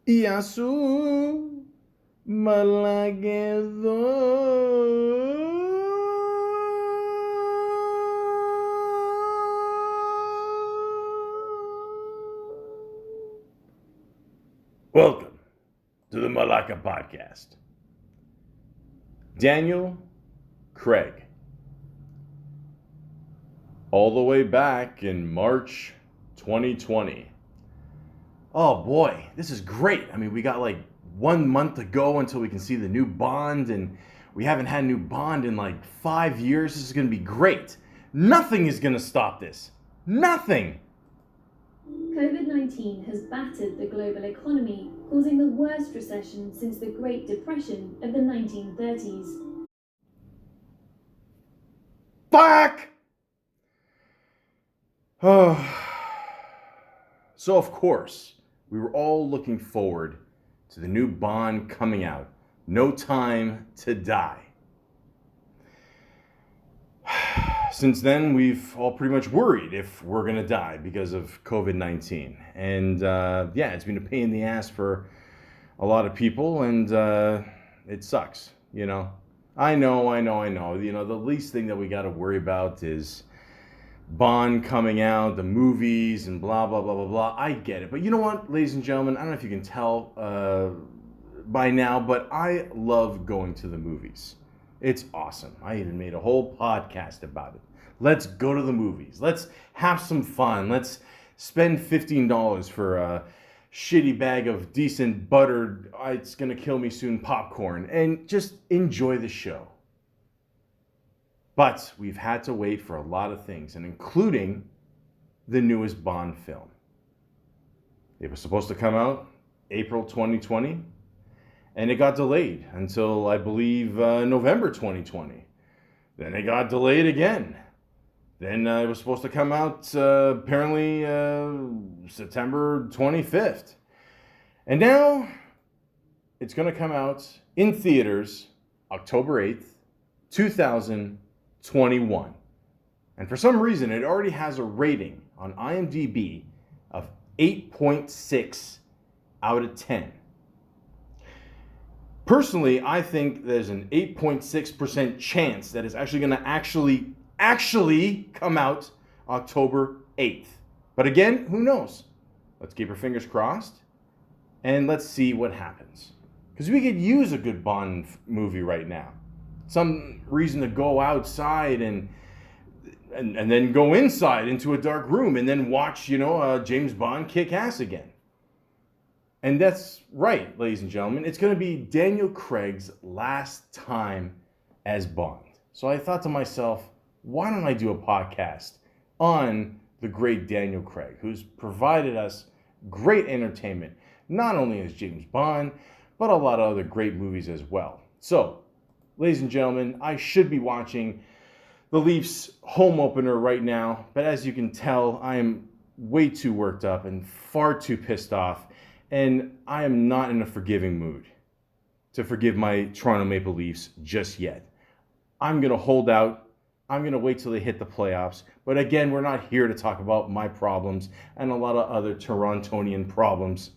Yasu Malagedo. Welcome to the Malaka podcast. Daniel Craig. All the way back in March 2020. Oh boy, this is great. I mean, we got like 1 month to go until we can see the new Bond, and we haven't had a new Bond in like 5 years. This is going to be great. Nothing is going to stop this. Nothing. COVID-19 has battered the global economy, causing the worst recession since the Great Depression of the 1930s. Fuck! So, of course, we were all looking forward to the new Bond coming out. No Time to Die. Since then, we've all pretty much worried if we're going to die because of COVID-19. And yeah, it's been a pain in the ass for a lot of people, and it sucks, you know. I know. You know, the least thing that we got to worry about is Bond coming out, the movies, and blah, blah, blah, blah, blah. I get it. But you know what, ladies and gentlemen, I don't know if you can tell by now, but I love going to the movies. It's awesome. I even made a whole podcast about it. Let's go to the movies. Let's have some fun. Let's spend $15 for a shitty bag of decent buttered, it's going to kill me soon popcorn, and just enjoy the show. But we've had to wait for a lot of things, and including the newest Bond film. It was supposed to come out April 2020, and it got delayed until, I believe, November 2020. Then it got delayed again. Then it was supposed to come out apparently September 25th. And now it's going to come out in theaters October 8th, 2021. And for some reason, it already has a rating on IMDb of 8.6 out of 10. Personally, I think there's an 8.6% chance that it's actually going to actually come out October 8th. But again, who knows? Let's keep our fingers crossed and let's see what happens. Because we could use a good Bond movie right now. Some reason to go outside and then go inside into a dark room and then watch, James Bond kick ass again. And that's right, ladies and gentlemen. It's going to be Daniel Craig's last time as Bond. So I thought to myself, why don't I do a podcast on the great Daniel Craig, who's provided us great entertainment, not only as James Bond, but a lot of other great movies as well. So, ladies and gentlemen, I should be watching the Leafs home opener right now, but as you can tell, I am way too worked up and far too pissed off. And I am not in a forgiving mood to forgive my Toronto Maple Leafs just yet. I'm going to hold out. I'm going to wait till they hit the playoffs. But again, we're not here to talk about my problems and a lot of other Torontonian problems.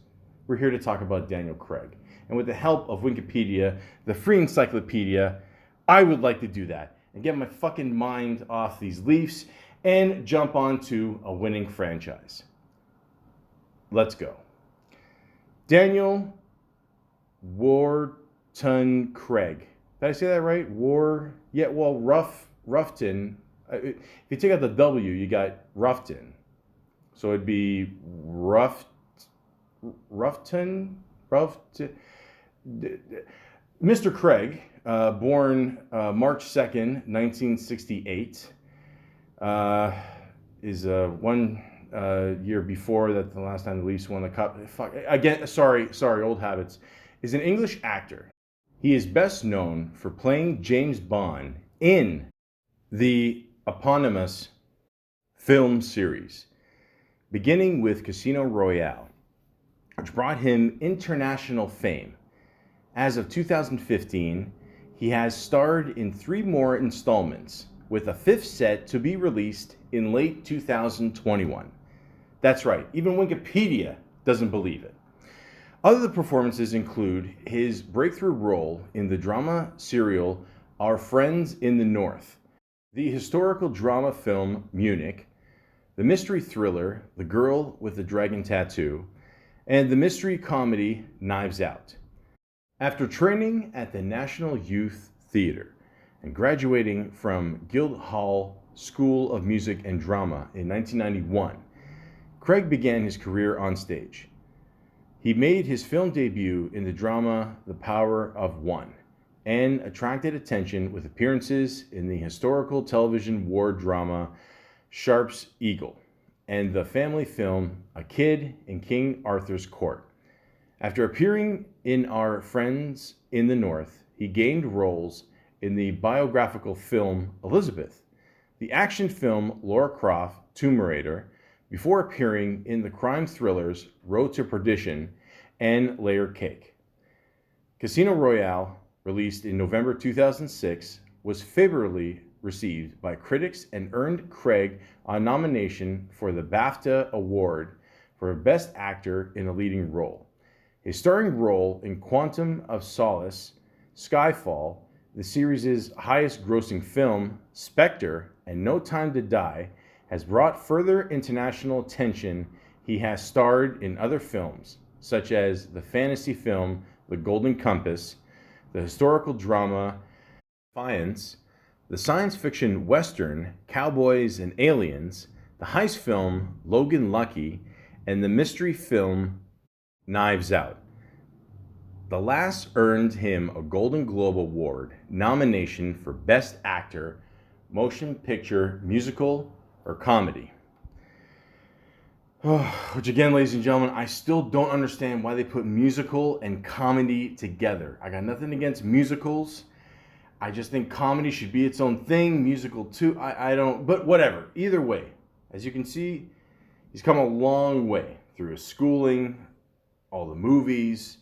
We're here to talk about Daniel Craig. And with the help of Wikipedia, the free encyclopedia, I would like to do that and get my fucking mind off these Leafs and jump onto a winning franchise. Let's go. Daniel Wharton Craig. Did I say that right? Ruffton. If you take out the W, you got Ruffton. So it'd be Ruffton. Mr. Craig, born March 2nd, 1968, is one year before that, the last time the Leafs won the cup. Again, sorry, old habits. Is an English actor. He is best known for playing James Bond in the eponymous film series, beginning with Casino Royale, which brought him international fame. As of 2015, he has starred in 3 more installments, with a 5th set to be released in late 2021. That's right, even Wikipedia doesn't believe it. Other performances include his breakthrough role in the drama serial Our Friends in the North, the historical drama film Munich, the mystery thriller The Girl with the Dragon Tattoo, and the mystery comedy Knives Out. After training at the National Youth Theatre and graduating from Guildhall School of Music and Drama in 1991, Craig began his career on stage. He made his film debut in the drama The Power of One and attracted attention with appearances in the historical television war drama Sharpe's Eagle and the family film A Kid in King Arthur's Court. After appearing in Our Friends in the North, he gained roles in the biographical film Elizabeth, the action film Lara Croft Tomb Raider, before appearing in the crime thrillers Road to Perdition and Layer Cake. Casino Royale, released in November 2006, was favorably received by critics and earned Craig a nomination for the BAFTA Award for Best Actor in a Leading Role. His starring role in Quantum of Solace, Skyfall, the series' highest-grossing film, Spectre, and No Time to Die, has brought further international attention. He has starred in other films, such as the fantasy film The Golden Compass, the historical drama Defiance, the science fiction western Cowboys and Aliens, the heist film Logan Lucky, and the mystery film Knives Out. The last earned him a Golden Globe Award nomination for Best Actor, Motion Picture, Musical, or Comedy. Which again, ladies and gentlemen, I still don't understand why they put musical and comedy together. I got nothing against musicals. I just think comedy should be its own thing. Musical too. I don't, but whatever. Either way, as you can see, he's come a long way through his schooling, all the movies,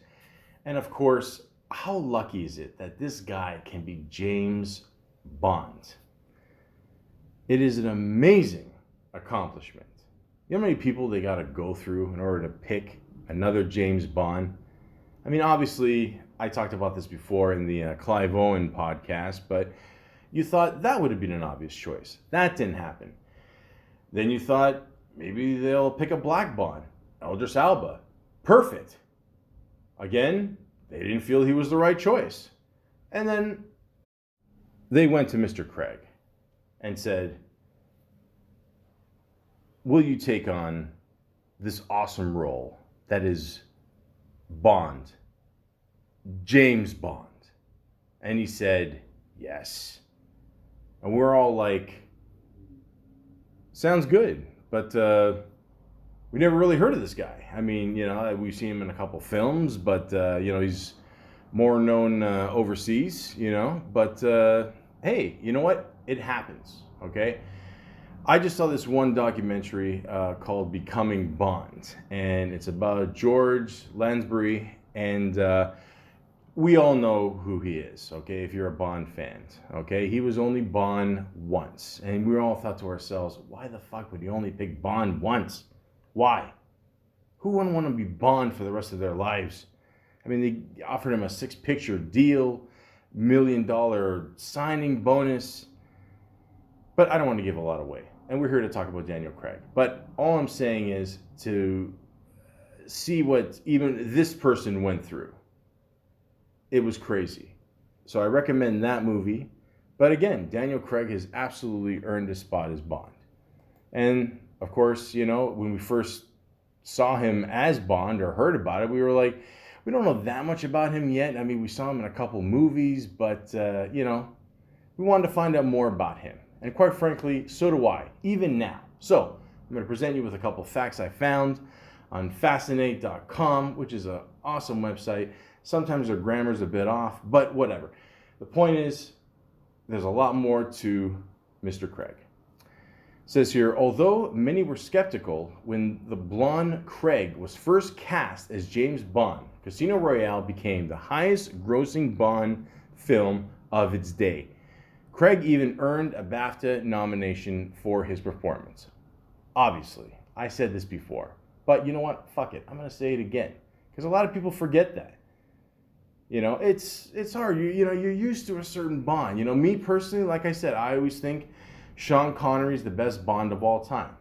and of course, how lucky is it that this guy can be James Bond? It is an amazing accomplishment. You know how many people they got to go through in order to pick another James Bond? I mean, obviously, I talked about this before in the Clive Owen podcast, but you thought that would have been an obvious choice. That didn't happen. Then you thought maybe they'll pick a black Bond, Idris Elba. Perfect. Again, they didn't feel he was the right choice. And then they went to Mr. Craig and said, will you take on this awesome role that is Bond, James Bond? And he said, yes. And we're all like, sounds good, but we never really heard of this guy. I mean, you know, we've seen him in a couple films, but, you know, he's more known overseas, you know. But, hey, you know what? It happens, okay? I just saw this one documentary called Becoming Bond, and it's about George Lansbury, and we all know who he is, okay, if you're a Bond fan, okay? He was only Bond once, and we all thought to ourselves, why the fuck would he only pick Bond once? Why? Who wouldn't want to be Bond for the rest of their lives? I mean, they offered him a 6-picture deal, $1 million signing bonus, but I don't want to give a lot away. And we're here to talk about Daniel Craig. But all I'm saying is to see what even this person went through. It was crazy. So I recommend that movie. But again, Daniel Craig has absolutely earned a spot as Bond. And of course, you know, when we first saw him as Bond or heard about it, we were like, we don't know that much about him yet. I mean, we saw him in a couple movies, but, you know, we wanted to find out more about him. And quite frankly, so do I, even now. So I'm going to present you with a couple facts I found on fascinate.com, which is an awesome website. Sometimes their grammar's a bit off, but whatever. The point is, there's a lot more to Mr. Craig. It says here, although many were skeptical when the blonde Craig was first cast as James Bond, Casino Royale became the highest grossing Bond film of its day. Craig even earned a BAFTA nomination for his performance. Obviously, I said this before, but you know what? Fuck it. I'm going to say it again because a lot of people forget that. You know, it's hard. You're used to a certain Bond. You know, me personally, like I said, I always think Sean Connery is the best Bond of all time.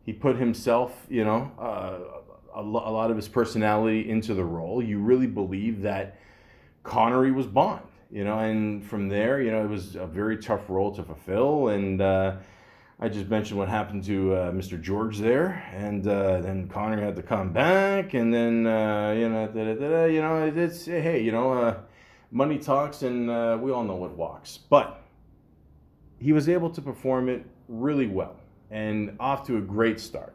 He put himself, a lot of his personality into the role. You really believe that Connery was Bond, and from there, it was a very tough role to fulfill. And I just mentioned what happened to Mr. George there, and then Connery had to come back, and then it's hey, money talks, and we all know what walks. But he was able to perform it really well, and off to a great start.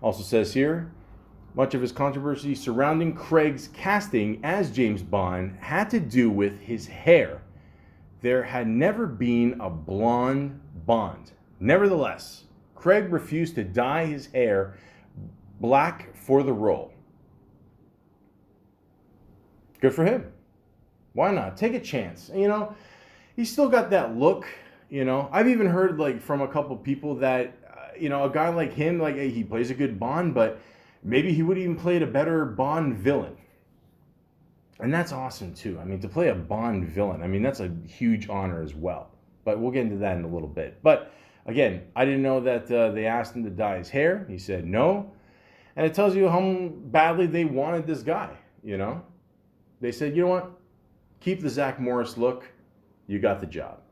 Also says here, much of his controversy surrounding Craig's casting as James Bond had to do with his hair. There had never been a blonde Bond. Nevertheless, Craig refused to dye his hair black for the role. Good for him. Why not? Take a chance. He's still got that look. I've even heard from a couple people that, a guy like him, he plays a good Bond, but maybe he would even played a better Bond villain. And that's awesome too. To play a Bond villain, that's a huge honor as well. But we'll get into that in a little bit. But again, I didn't know that they asked him to dye his hair. He said no. And it tells you how badly they wanted this guy, They said, you know what? Keep the Zach Morris look. You got the job.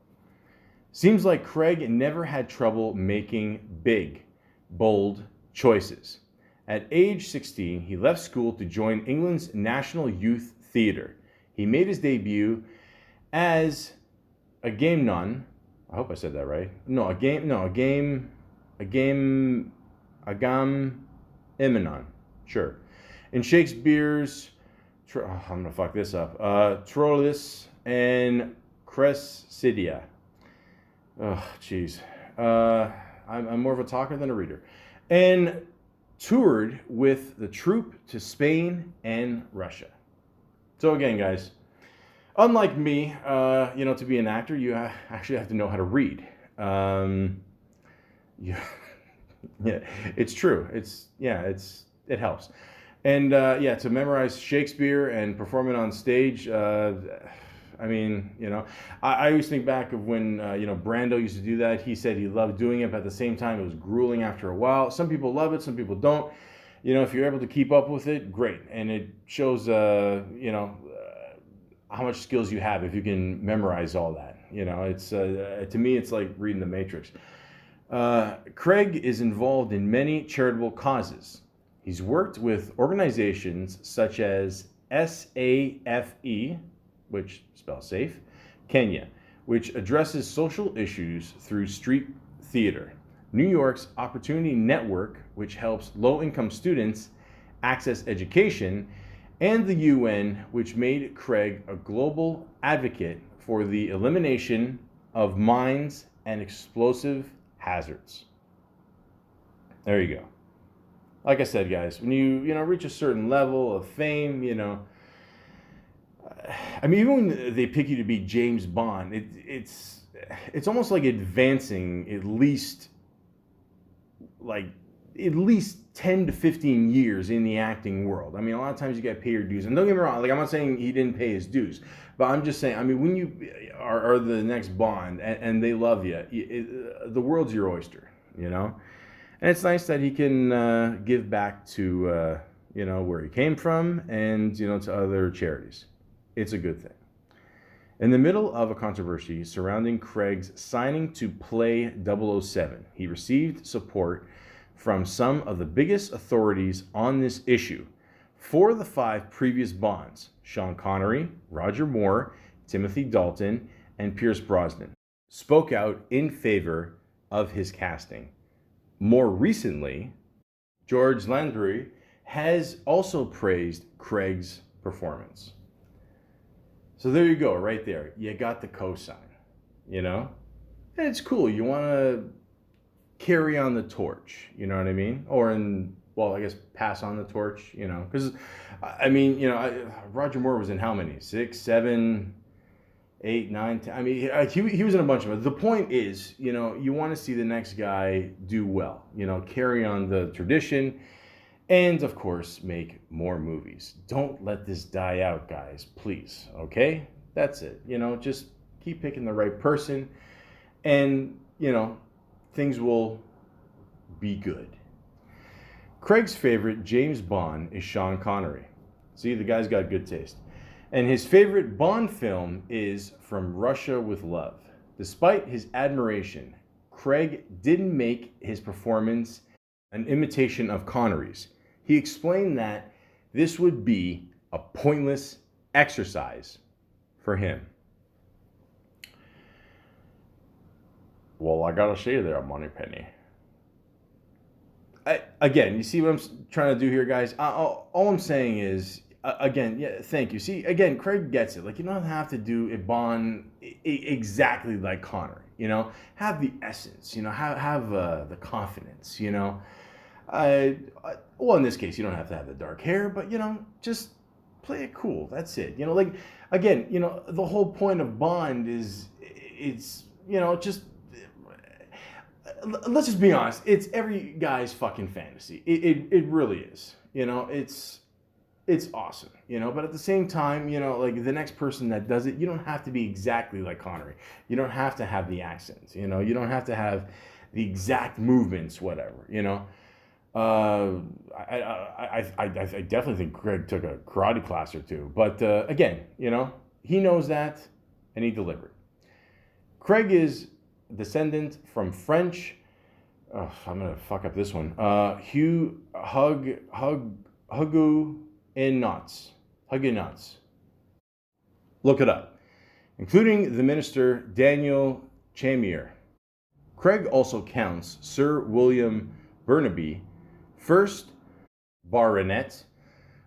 Seems like Craig never had trouble making big, bold choices. At age 16, he left school to join England's National Youth Theatre. He made his debut as a Agamemnon. I hope I said that right. Agamemnon. Sure. In Shakespeare's, I'm gonna fuck this up. Troilus and Cressida. Oh, jeez. I'm more of a talker than a reader. And toured with the troupe to Spain and Russia. So again, guys, unlike me, to be an actor, you actually have to know how to read. Yeah, it's true. It helps. And to memorize Shakespeare and perform it on stage, I always think back of when, Brando used to do that. He said he loved doing it, but at the same time, it was grueling after a while. Some people love it, some people don't. If you're able to keep up with it, great. And it shows, how much skills you have if you can memorize all that. It's to me, it's like reading The Matrix. Craig is involved in many charitable causes. He's worked with organizations such as SAFE, which spells safe, Kenya, which addresses social issues through street theater. New York's Opportunity Network, which helps low-income students access education, and the UN, which made Craig a global advocate for the elimination of mines and explosive hazards. There you go. Like I said, guys, when you reach a certain level of fame, even when they pick you to be James Bond, it's almost like advancing at least 10 to 15 years in the acting world. A lot of times you got to pay your dues. And don't get me wrong, I'm not saying he didn't pay his dues, but I'm just saying, when you are the next Bond and they love you, the world's your oyster, And it's nice that he can give back to, where he came from and, to other charities. It's a good thing. In the middle of a controversy surrounding Craig's signing to play 007, he received support from some of the biggest authorities on this issue. 4 of the 5 previous Bonds, Sean Connery, Roger Moore, Timothy Dalton, and Pierce Brosnan, spoke out in favor of his casting. More recently, George Landry has also praised Craig's performance. So there you go, right there. You got the cosign, And it's cool. You want to carry on the torch, you know what I mean? Or I guess pass on the torch, Because, Roger Moore was in how many? 6, 7, 8, 9, 10. He was in a bunch of them. The point is, you want to see the next guy do well, carry on the tradition. And of course, make more movies. Don't let this die out, guys, please. Okay? That's it. Just keep picking the right person, and, things will be good. Craig's favorite James Bond is Sean Connery. See, the guy's got good taste. And his favorite Bond film is From Russia with Love. Despite his admiration, Craig didn't make his performance an imitation of Connery's. He explained that this would be a pointless exercise for him. Well, I gotta say there, Moneypenny. Again, you see what I'm trying to do here, guys? All I'm saying is, again, yeah, thank you. See, again, Craig gets it. Like, you don't have to do a Bond exactly like Connery, Have the essence, have the confidence, well, in this case, you don't have to have the dark hair, but, just play it cool. That's it. Like, again, the whole point of Bond is, it's, just... Let's just be honest. It's every guy's fucking fantasy. It really is. It's awesome. But at the same time, like the next person that does it, you don't have to be exactly like Connery. You don't have to have the accents. You don't have to have the exact movements, whatever. I definitely think Craig took a karate class or two. But again, he knows that, and he delivered. Craig is descendant from French. Oh, I'm gonna fuck up this one. Huguenots. Look it up. Including the minister Daniel Chamier. Craig also counts Sir William Burnaby, first baronet,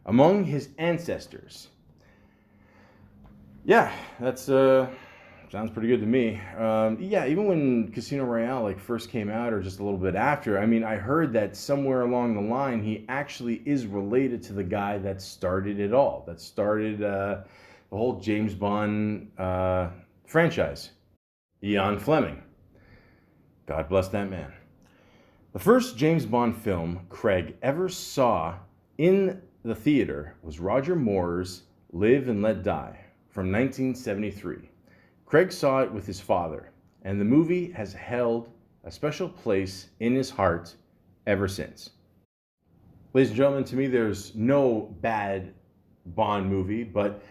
among his ancestors. Yeah, that's sounds pretty good to me. Yeah, even when Casino Royale first came out, or just a little bit after, I heard that somewhere along the line he actually is related to the guy that started it all, that started the whole James Bond franchise, Ian Fleming. God bless that man. The first James Bond film Craig ever saw in the theater was Roger Moore's Live and Let Die from 1973. Craig saw it with his father, and the movie has held a special place in his heart ever since. Ladies and gentlemen, to me, there's no bad Bond movie, but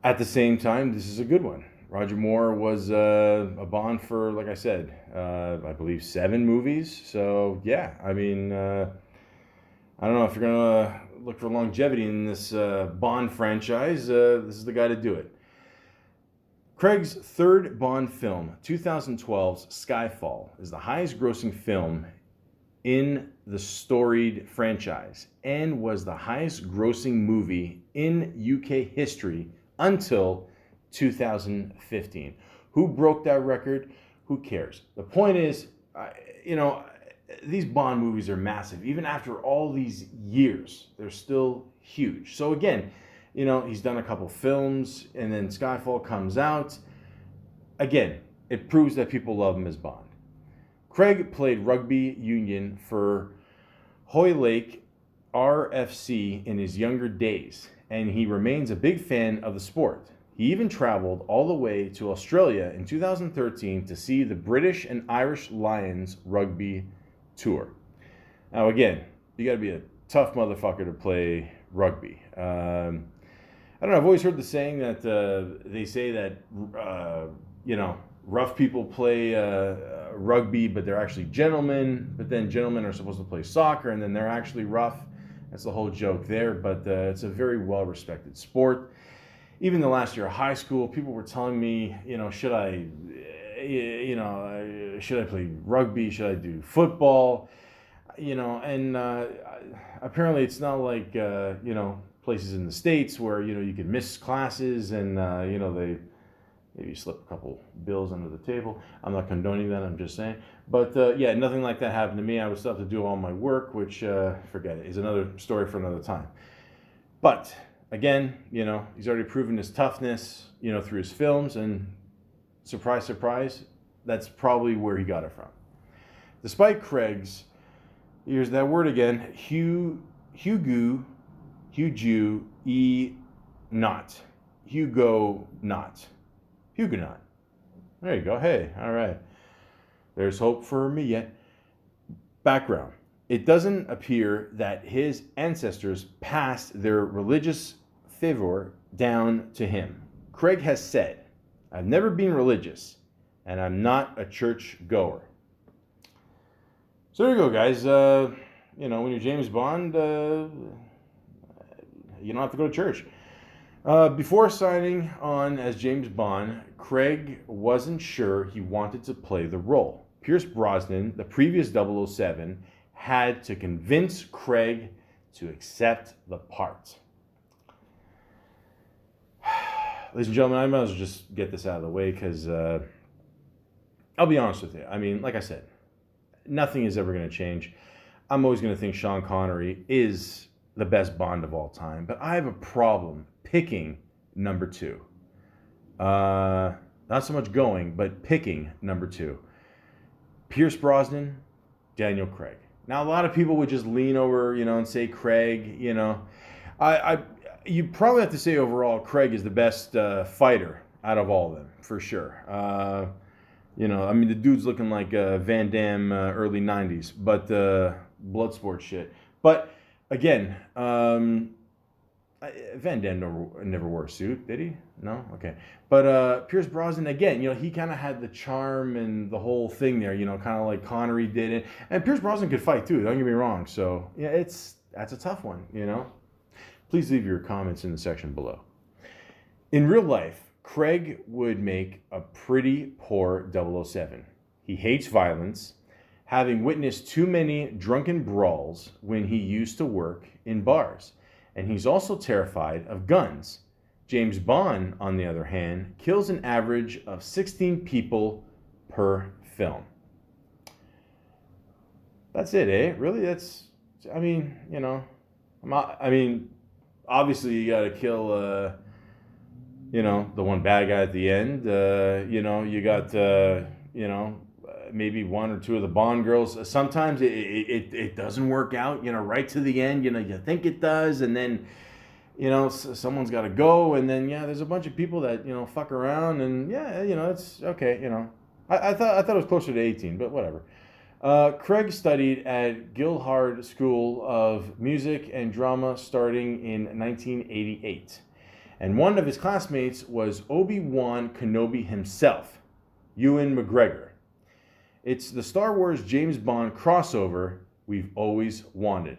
at the same time, this is a good one. Roger Moore was a Bond for, like I said, I believe 7 movies. So, yeah, I don't know if you're going to look for longevity in this Bond franchise. This is the guy to do it. Craig's third Bond film, 2012's Skyfall, is the highest grossing film in the storied franchise and was the highest grossing movie in UK history until 2015. Who broke that record? Who cares? The point is, these Bond movies are massive. Even after all these years, they're still huge. So again, he's done a couple films, and then Skyfall comes out. Again, it proves that people love him as Bond. Craig played rugby union for Hoylake RFC in his younger days, and he remains a big fan of the sport. He even traveled all the way to Australia in 2013 to see the British and Irish Lions rugby tour. Now again, you gotta be a tough motherfucker to play rugby. I don't know, I've always heard the saying that they say that, rough people play rugby, but they're actually gentlemen, but then gentlemen are supposed to play soccer, and then they're actually rough. That's the whole joke there, but it's a very well-respected sport. Even the last year of high school, people were telling me, should I play rugby? Should I do football? And apparently it's not like, places in the States where, you can miss classes and, they maybe slip a couple bills under the table. I'm not condoning that, I'm just saying. But yeah, nothing like that happened to me. I would still have to do all my work, which, forget it, is another story for another time. But again, he's already proven his toughness, through his films, and surprise, surprise, that's probably where he got it from. Despite Craig's, here's that word again, Hugo E. Not. Hugo Not. Huguenot. There you go. Hey, all right. There's hope for me yet. Background. It doesn't appear that his ancestors passed their religious fervor down to him. Craig has said, I've never been religious, and I'm not a church goer. So there you go, guys. When you're James Bond, you don't have to go to church. Before signing on as James Bond, Craig wasn't sure he wanted to play the role. Pierce Brosnan, the previous 007, had to convince Craig to accept the part. Ladies and gentlemen, I might as well just get this out of the way because I'll be honest with you. I mean, like I said, nothing is ever going to change. I'm always going to think Sean Connery is the best Bond of all time, but I have a problem picking number 2. Not so much going, but picking number 2. Pierce Brosnan, Daniel Craig. Now, a lot of people would just lean over, and say Craig, you probably have to say overall Craig is the best fighter out of all of them, for sure. The dude's looking like Van Damme early 90s, but Bloodsport shit. But again, Van Damme never wore a suit, did he? No? Okay. But Pierce Brosnan, again, he kind of had the charm and the whole thing there, kind of like Connery did it. And Pierce Brosnan could fight too, don't get me wrong. So, yeah, that's a tough one, Please leave your comments in the section below. In real life, Craig would make a pretty poor 007. He hates violence, having witnessed too many drunken brawls when he used to work in bars. And he's also terrified of guns. James Bond, on the other hand, kills an average of 16 people per film. That's it, eh? Really? Obviously you gotta kill, the one bad guy at the end. You got, maybe one or two of the Bond girls. Sometimes it doesn't work out, right to the end. You think it does, and then, someone's got to go, and then, there's a bunch of people that, fuck around, and, it's okay, I thought it was closer to 18, but whatever. Craig studied at Guildhall School of Music and Drama starting in 1988. And one of his classmates was Obi-Wan Kenobi himself, Ewan McGregor. It's the Star Wars James Bond crossover we've always wanted.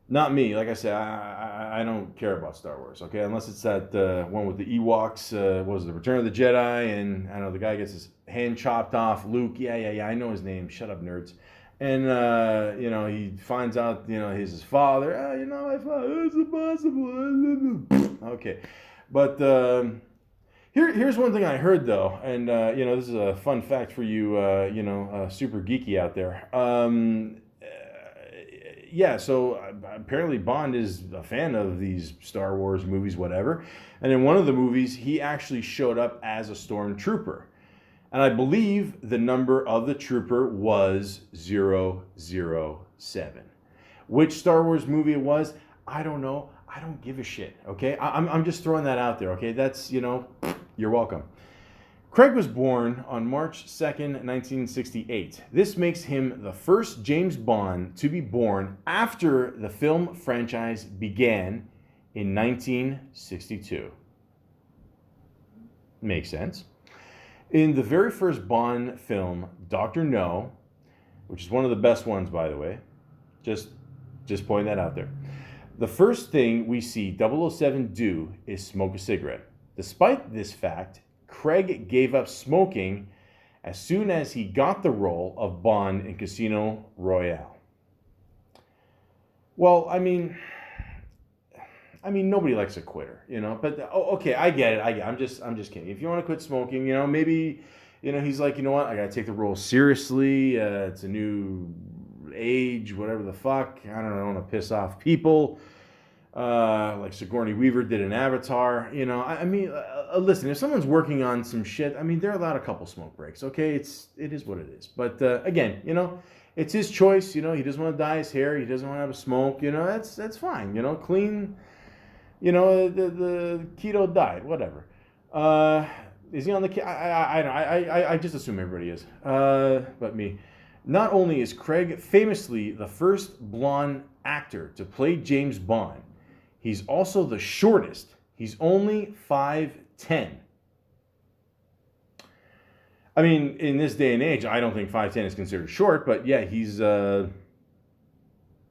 Not me. Like I said, I don't care about Star Wars, okay? Unless it's that one with the Ewoks, what was it, Return of the Jedi, and I know the guy gets his hand chopped off. Luke, yeah, I know his name. Shut up, nerds. And, he finds out, he's his father. My father, it's impossible. Okay. But here's one thing I heard, though, and, this is a fun fact for you, super geeky out there. So apparently Bond is a fan of these Star Wars movies, whatever. And in one of the movies, he actually showed up as a stormtrooper. And I believe the number of the trooper was 007. Which Star Wars movie it was, I don't know. I don't give a shit, okay? I'm just throwing that out there, okay? That's, you're welcome. Craig was born on March 2nd, 1968. This makes him the first James Bond to be born after the film franchise began in 1962. Makes sense. In the very first Bond film, Dr. No, which is one of the best ones, by the way, just pointing that out there. The first thing we see 007 do is smoke a cigarette. Despite this fact, Craig gave up smoking as soon as he got the role of Bond in Casino Royale. Well, nobody likes a quitter, but okay, I get it. I'm just kidding. If you want to quit smoking, maybe, he's like, what? I got to take the role seriously. It's a new age, whatever the fuck. I don't want to piss off people. Like Sigourney Weaver did in Avatar. You know, I mean, listen, if someone's working on some shit, I mean, they're allowed a couple smoke breaks. Okay, it is what it is. But again, you know, it's his choice. You know, he doesn't want to dye his hair. He doesn't want to have a smoke. You know, that's fine. You know, clean. You know, the keto diet, whatever. Is he on the? I just assume everybody is. But me. Not only is Craig famously the first blonde actor to play James Bond, he's also the shortest. He's only 5'10". I mean, in this day and age, I don't think 5'10" is considered short, but yeah, he's okay.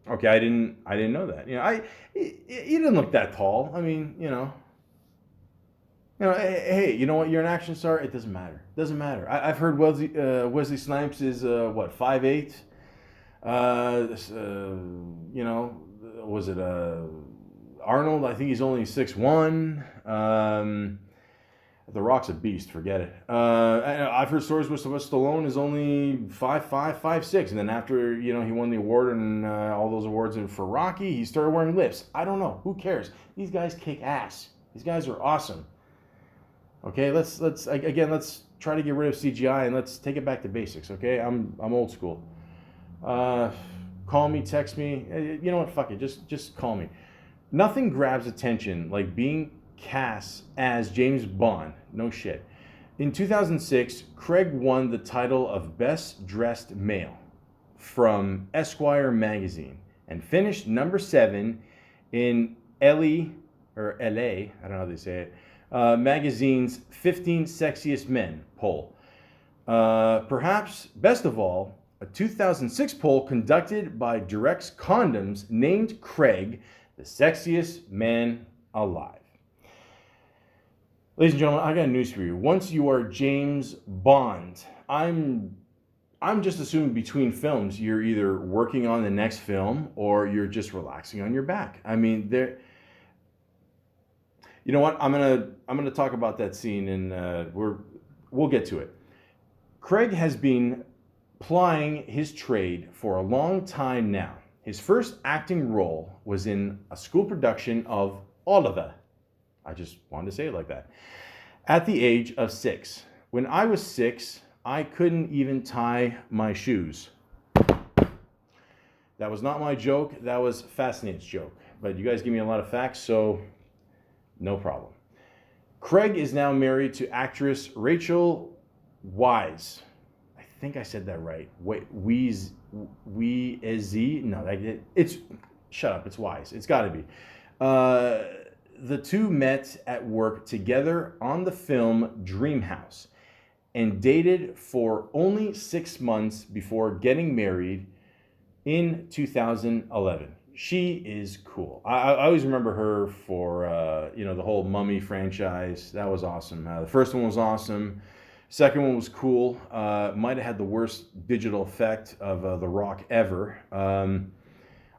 I didn't know that. You know, he didn't look that tall. I mean, you know, hey, you know what? You're an action star. It doesn't matter. Doesn't matter. I've heard Wesley Snipes is what 5'8". You know, was it Arnold? I think he's only 6'1". The Rock's a beast. Forget it. I've heard stories where Sylvester Stallone is only 5'5", 5'6", and then after he won the award and all those awards for Rocky, he started wearing lifts. I don't know. Who cares? These guys kick ass. These guys are awesome. Okay, let's try to get rid of CGI and let's take it back to basics. Okay, I'm old school. Call me, text me. You know what? Fuck it. Just call me. Nothing grabs attention like being cast as James Bond. No shit. In 2006, Craig won the title of Best Dressed Male from Esquire magazine and finished number 7 in LA. I don't know how they say it. Magazine's 15 Sexiest Men poll. Perhaps best of all, a 2006 poll conducted by Durex Condoms named Craig the sexiest man alive. Ladies and gentlemen, I got news for you. Once you are James Bond, I'm just assuming between films you're either working on the next film or you're just relaxing on your back. I mean, there. You know what? I'm gonna talk about that scene, and we'll get to it. Craig has been plying his trade for a long time now. His first acting role was in a school production of Oliver. I just wanted to say it like that. At the age of 6. When I was 6, I couldn't even tie my shoes. That was not my joke. That was Fascinate's joke. But you guys give me a lot of facts, so no problem. Craig is now married to actress Rachel Weisz. I think I said that right. Weisz? No, it's shut up. It's Weisz. It's got to be. The two met at work together on the film Dreamhouse and dated for only 6 months before getting married in 2011. She is cool. I always remember her for the whole Mummy franchise. That was awesome. The first one was awesome. Second one was cool. Might have had the worst digital effect of The Rock ever. I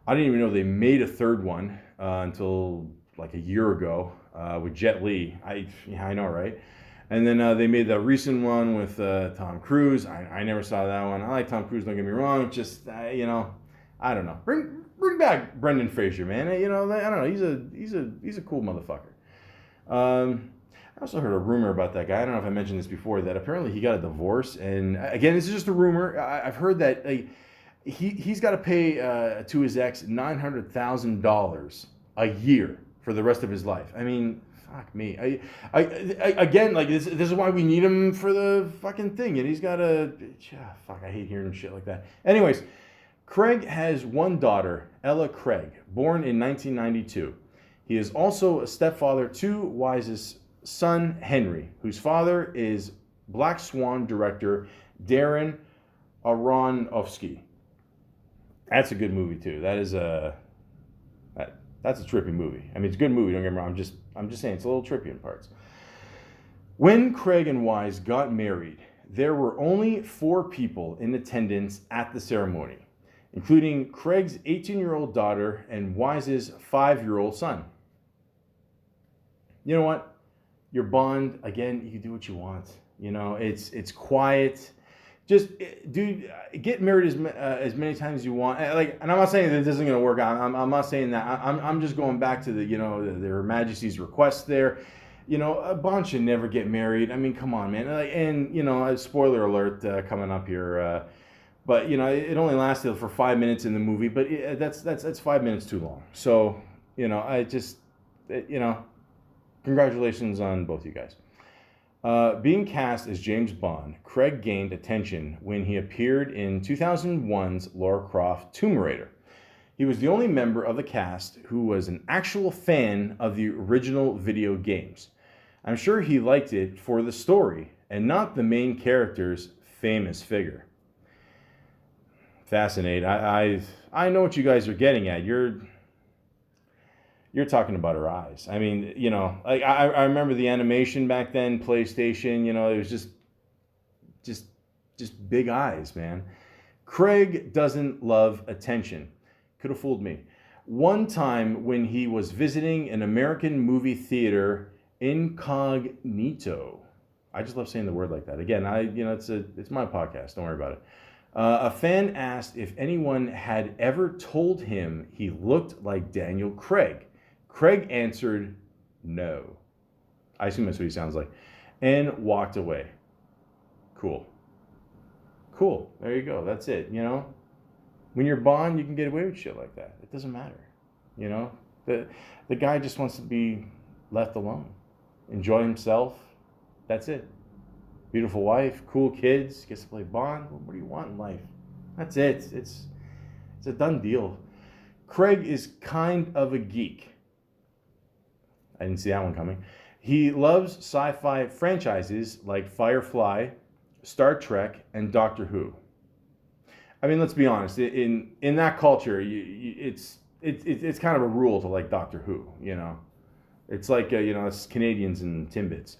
didn't even know they made a third one until like a year ago with Jet Li. I know, right? And then they made the recent one with Tom Cruise. I never saw that one. I like Tom Cruise. Don't get me wrong. Just I don't know. Bring back Brendan Fraser, man. I don't know. He's a cool motherfucker. I also heard a rumor about that guy. I don't know if I mentioned this before, that apparently he got a divorce. And again, this is just a rumor. I've heard that he's got to pay to his ex $900,000 a year for the rest of his life. I mean, fuck me. I again, like this is why we need him for the fucking thing. And he's got a fuck. I hate hearing shit like that. Anyways. Craig has one daughter, Ella Craig, born in 1992. He is also a stepfather to Weisz's son, Henry, whose father is Black Swan director Darren Aronofsky. That's a good movie too. That's a trippy movie. I mean, it's a good movie. Don't get me wrong. I'm just saying it's a little trippy in parts. When Craig and Weisz got married, there were only 4 people in attendance at the ceremony, including Craig's 18-year-old daughter and Weisz's 5-year-old son. You know what? Your Bond, again, you can do what you want. It's quiet. Just, dude, get married as many times as you want. Like, and I'm not saying that this isn't gonna work out. I'm not saying that. I'm just going back to their Majesty's request there. Bond should never get married. I mean, come on, man. And a spoiler alert coming up here. But it only lasted for 5 minutes in the movie. But that's 5 minutes too long. So I just congratulations on both you guys. Being cast as James Bond, Craig gained attention when he appeared in 2001's Lara Croft Tomb Raider. He was the only member of the cast who was an actual fan of the original video games. I'm sure he liked it for the story and not the main character's famous figure. Fascinating. I know what you guys are getting at. You're talking about her eyes. I mean, like I remember the animation back then, PlayStation, it was just big eyes, man. Craig doesn't love attention. Could have fooled me. One time when he was visiting an American movie theater incognito. I just love saying the word like that. Again, it's my podcast. Don't worry about it. A fan asked if anyone had ever told him he looked like Daniel Craig. Craig answered, no. I assume that's what he sounds like. And walked away. Cool. There you go. That's it. When you're Bond, you can get away with shit like that. It doesn't matter. The guy just wants to be left alone. Enjoy himself. That's it. Beautiful wife, cool kids, gets to play Bond. What do you want in life? That's it. It's a done deal. Craig is kind of a geek. I didn't see that one coming. He loves sci-fi franchises like Firefly, Star Trek, and Doctor Who. I mean, let's be honest. In that culture, it's kind of a rule to like Doctor Who. It's like it's Canadians and Timbits.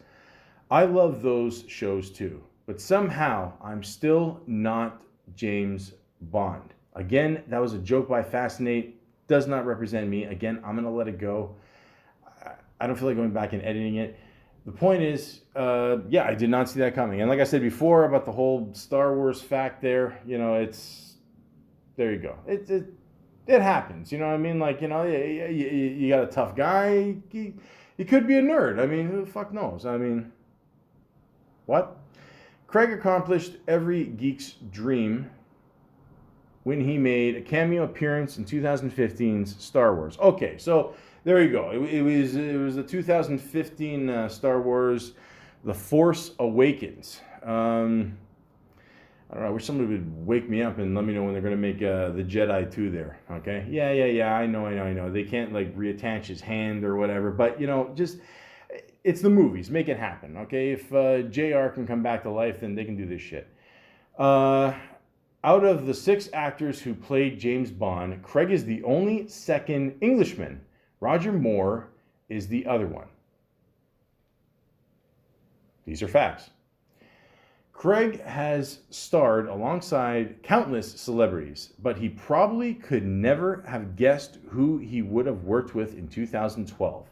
I love those shows too, but somehow I'm still not James Bond. Again, that was a joke by Fascinate. Does not represent me. Again, I'm gonna let it go. I don't feel like going back and editing it. The point is, I did not see that coming. And like I said before about the whole Star Wars fact there, there you go. It happens. You know what I mean? Like, you got a tough guy. He could be a nerd. I mean, who the fuck knows? I mean, what? Craig accomplished every geek's dream when he made a cameo appearance in 2015's Star Wars. Okay, so there you go. It was the 2015 Star Wars, The Force Awakens. I don't know. I wish somebody would wake me up and let me know when they're going to make the Jedi 2 there. Okay? Yeah. I know. They can't like reattach his hand or whatever. But just it's the movies. Make it happen. Okay? If JR can come back to life, then they can do this shit. Out of the 6 actors who played James Bond, Craig is the only second Englishman. Roger Moore is the other one. These are facts. Craig has starred alongside countless celebrities, but he probably could never have guessed who he would have worked with in 2012.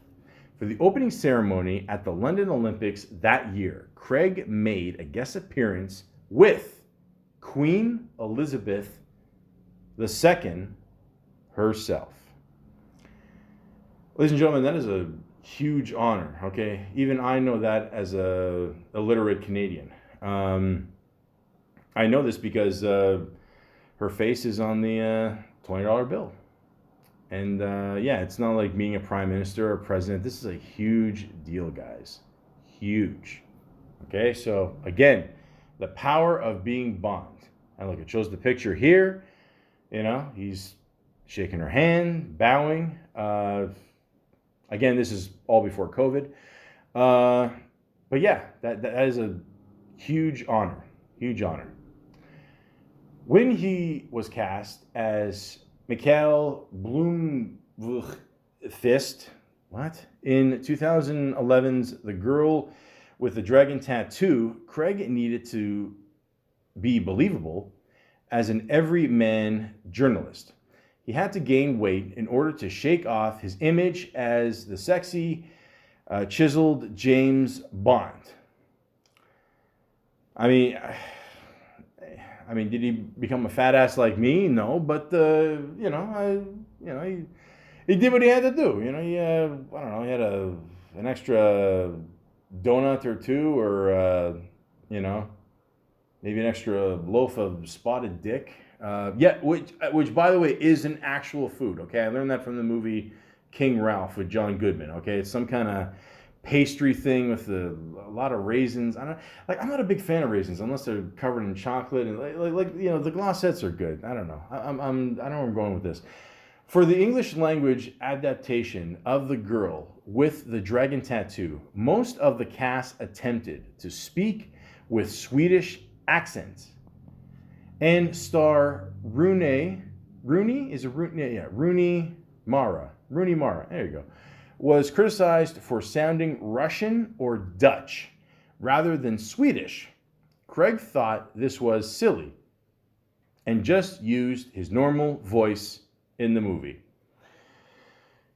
For the opening ceremony at the London Olympics that year, Craig made a guest appearance with Queen Elizabeth II herself. Ladies and gentlemen, that is a huge honor, okay? Even I know that as a illiterate Canadian. I know this because her face is on the $20 bill. And it's not like being a prime minister or president. This is a huge deal, guys. Huge. Okay, so again, the power of being Bond. And look, it shows the picture here. He's shaking her hand, bowing. Again, this is all before COVID. But yeah, that is a huge honor. Huge honor. When he was cast as Mikhail Blomkvist, in 2011's The Girl with the Dragon Tattoo, Craig needed to be believable as an everyman journalist. He had to gain weight in order to shake off his image as the sexy, chiseled James Bond. I mean, I mean, did he become a fat ass like me? No, but he did what he had to do. He I don't know, he had an extra donut or two, or maybe an extra loaf of spotted dick. Yeah, which by the way is an actual food. Okay, I learned that from the movie King Ralph with John Goodman. Okay, it's some kind of pastry thing with a lot of raisins. I'm not a big fan of raisins unless they're covered in chocolate, and the glossettes are good. I don't know. I don't know where I'm going with this. For the English language adaptation of The Girl with the Dragon Tattoo, most of the cast attempted to speak with Swedish accents and star Rooney Mara. There you go. Was criticized for sounding Russian or Dutch rather than Swedish. Craig thought this was silly and just used his normal voice in the movie.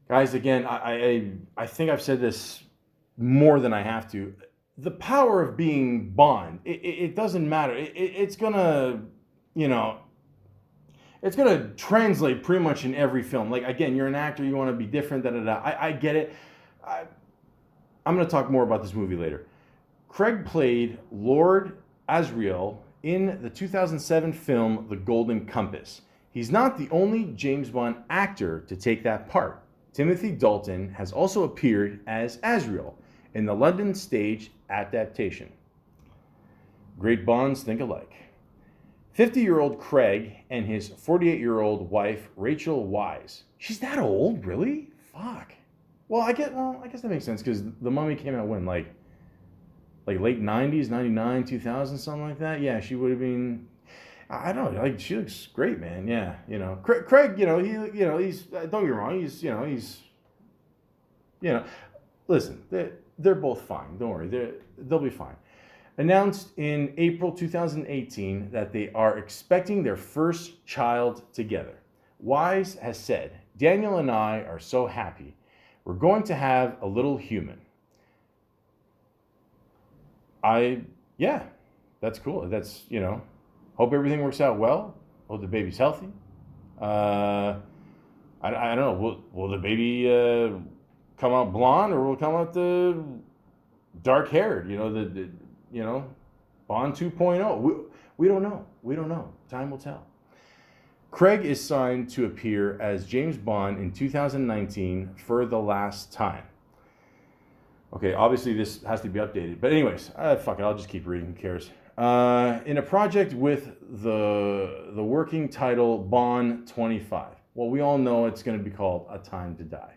Guys, again, I think I've said this more than I have to. The power of being Bond, it doesn't matter. It's gonna, it's gonna translate pretty much in every film. Like, again, you're an actor, you want to be different, I get it. I'm gonna talk more about this movie later. Craig played Lord Asriel in the 2007 film The Golden Compass. He's not the only James Bond actor to take that part. Timothy Dalton has also appeared as Asriel in the London stage adaptation. Great Bonds think alike. 50-year-old Craig and his 48-year-old wife, Rachel Weisz. She's that old, really? Fuck. Well, I guess that makes sense, because The Mummy came out when, like late 90s, 99, 2000, something like that. Yeah, she would have been, I don't know, she looks great, man. Yeah, Craig, he's, don't get me wrong, he's, listen, they're both fine. Don't worry, they'll be fine. Announced in April 2018 that they are expecting their first child together. Weisz has said, "Daniel and I are so happy. We're going to have a little human." Yeah, that's cool. That's, hope everything works out well. Hope the baby's healthy. I don't know. Will the baby come out blonde, or will it come out dark haired? Bond 2.0. We don't know. We don't know. Time will tell. Craig is signed to appear as James Bond in 2019 for the last time. Okay, obviously this has to be updated. But anyways, fuck it, I'll just keep reading, who cares? In a project with the working title Bond 25. Well, we all know it's going to be called A Time to Die.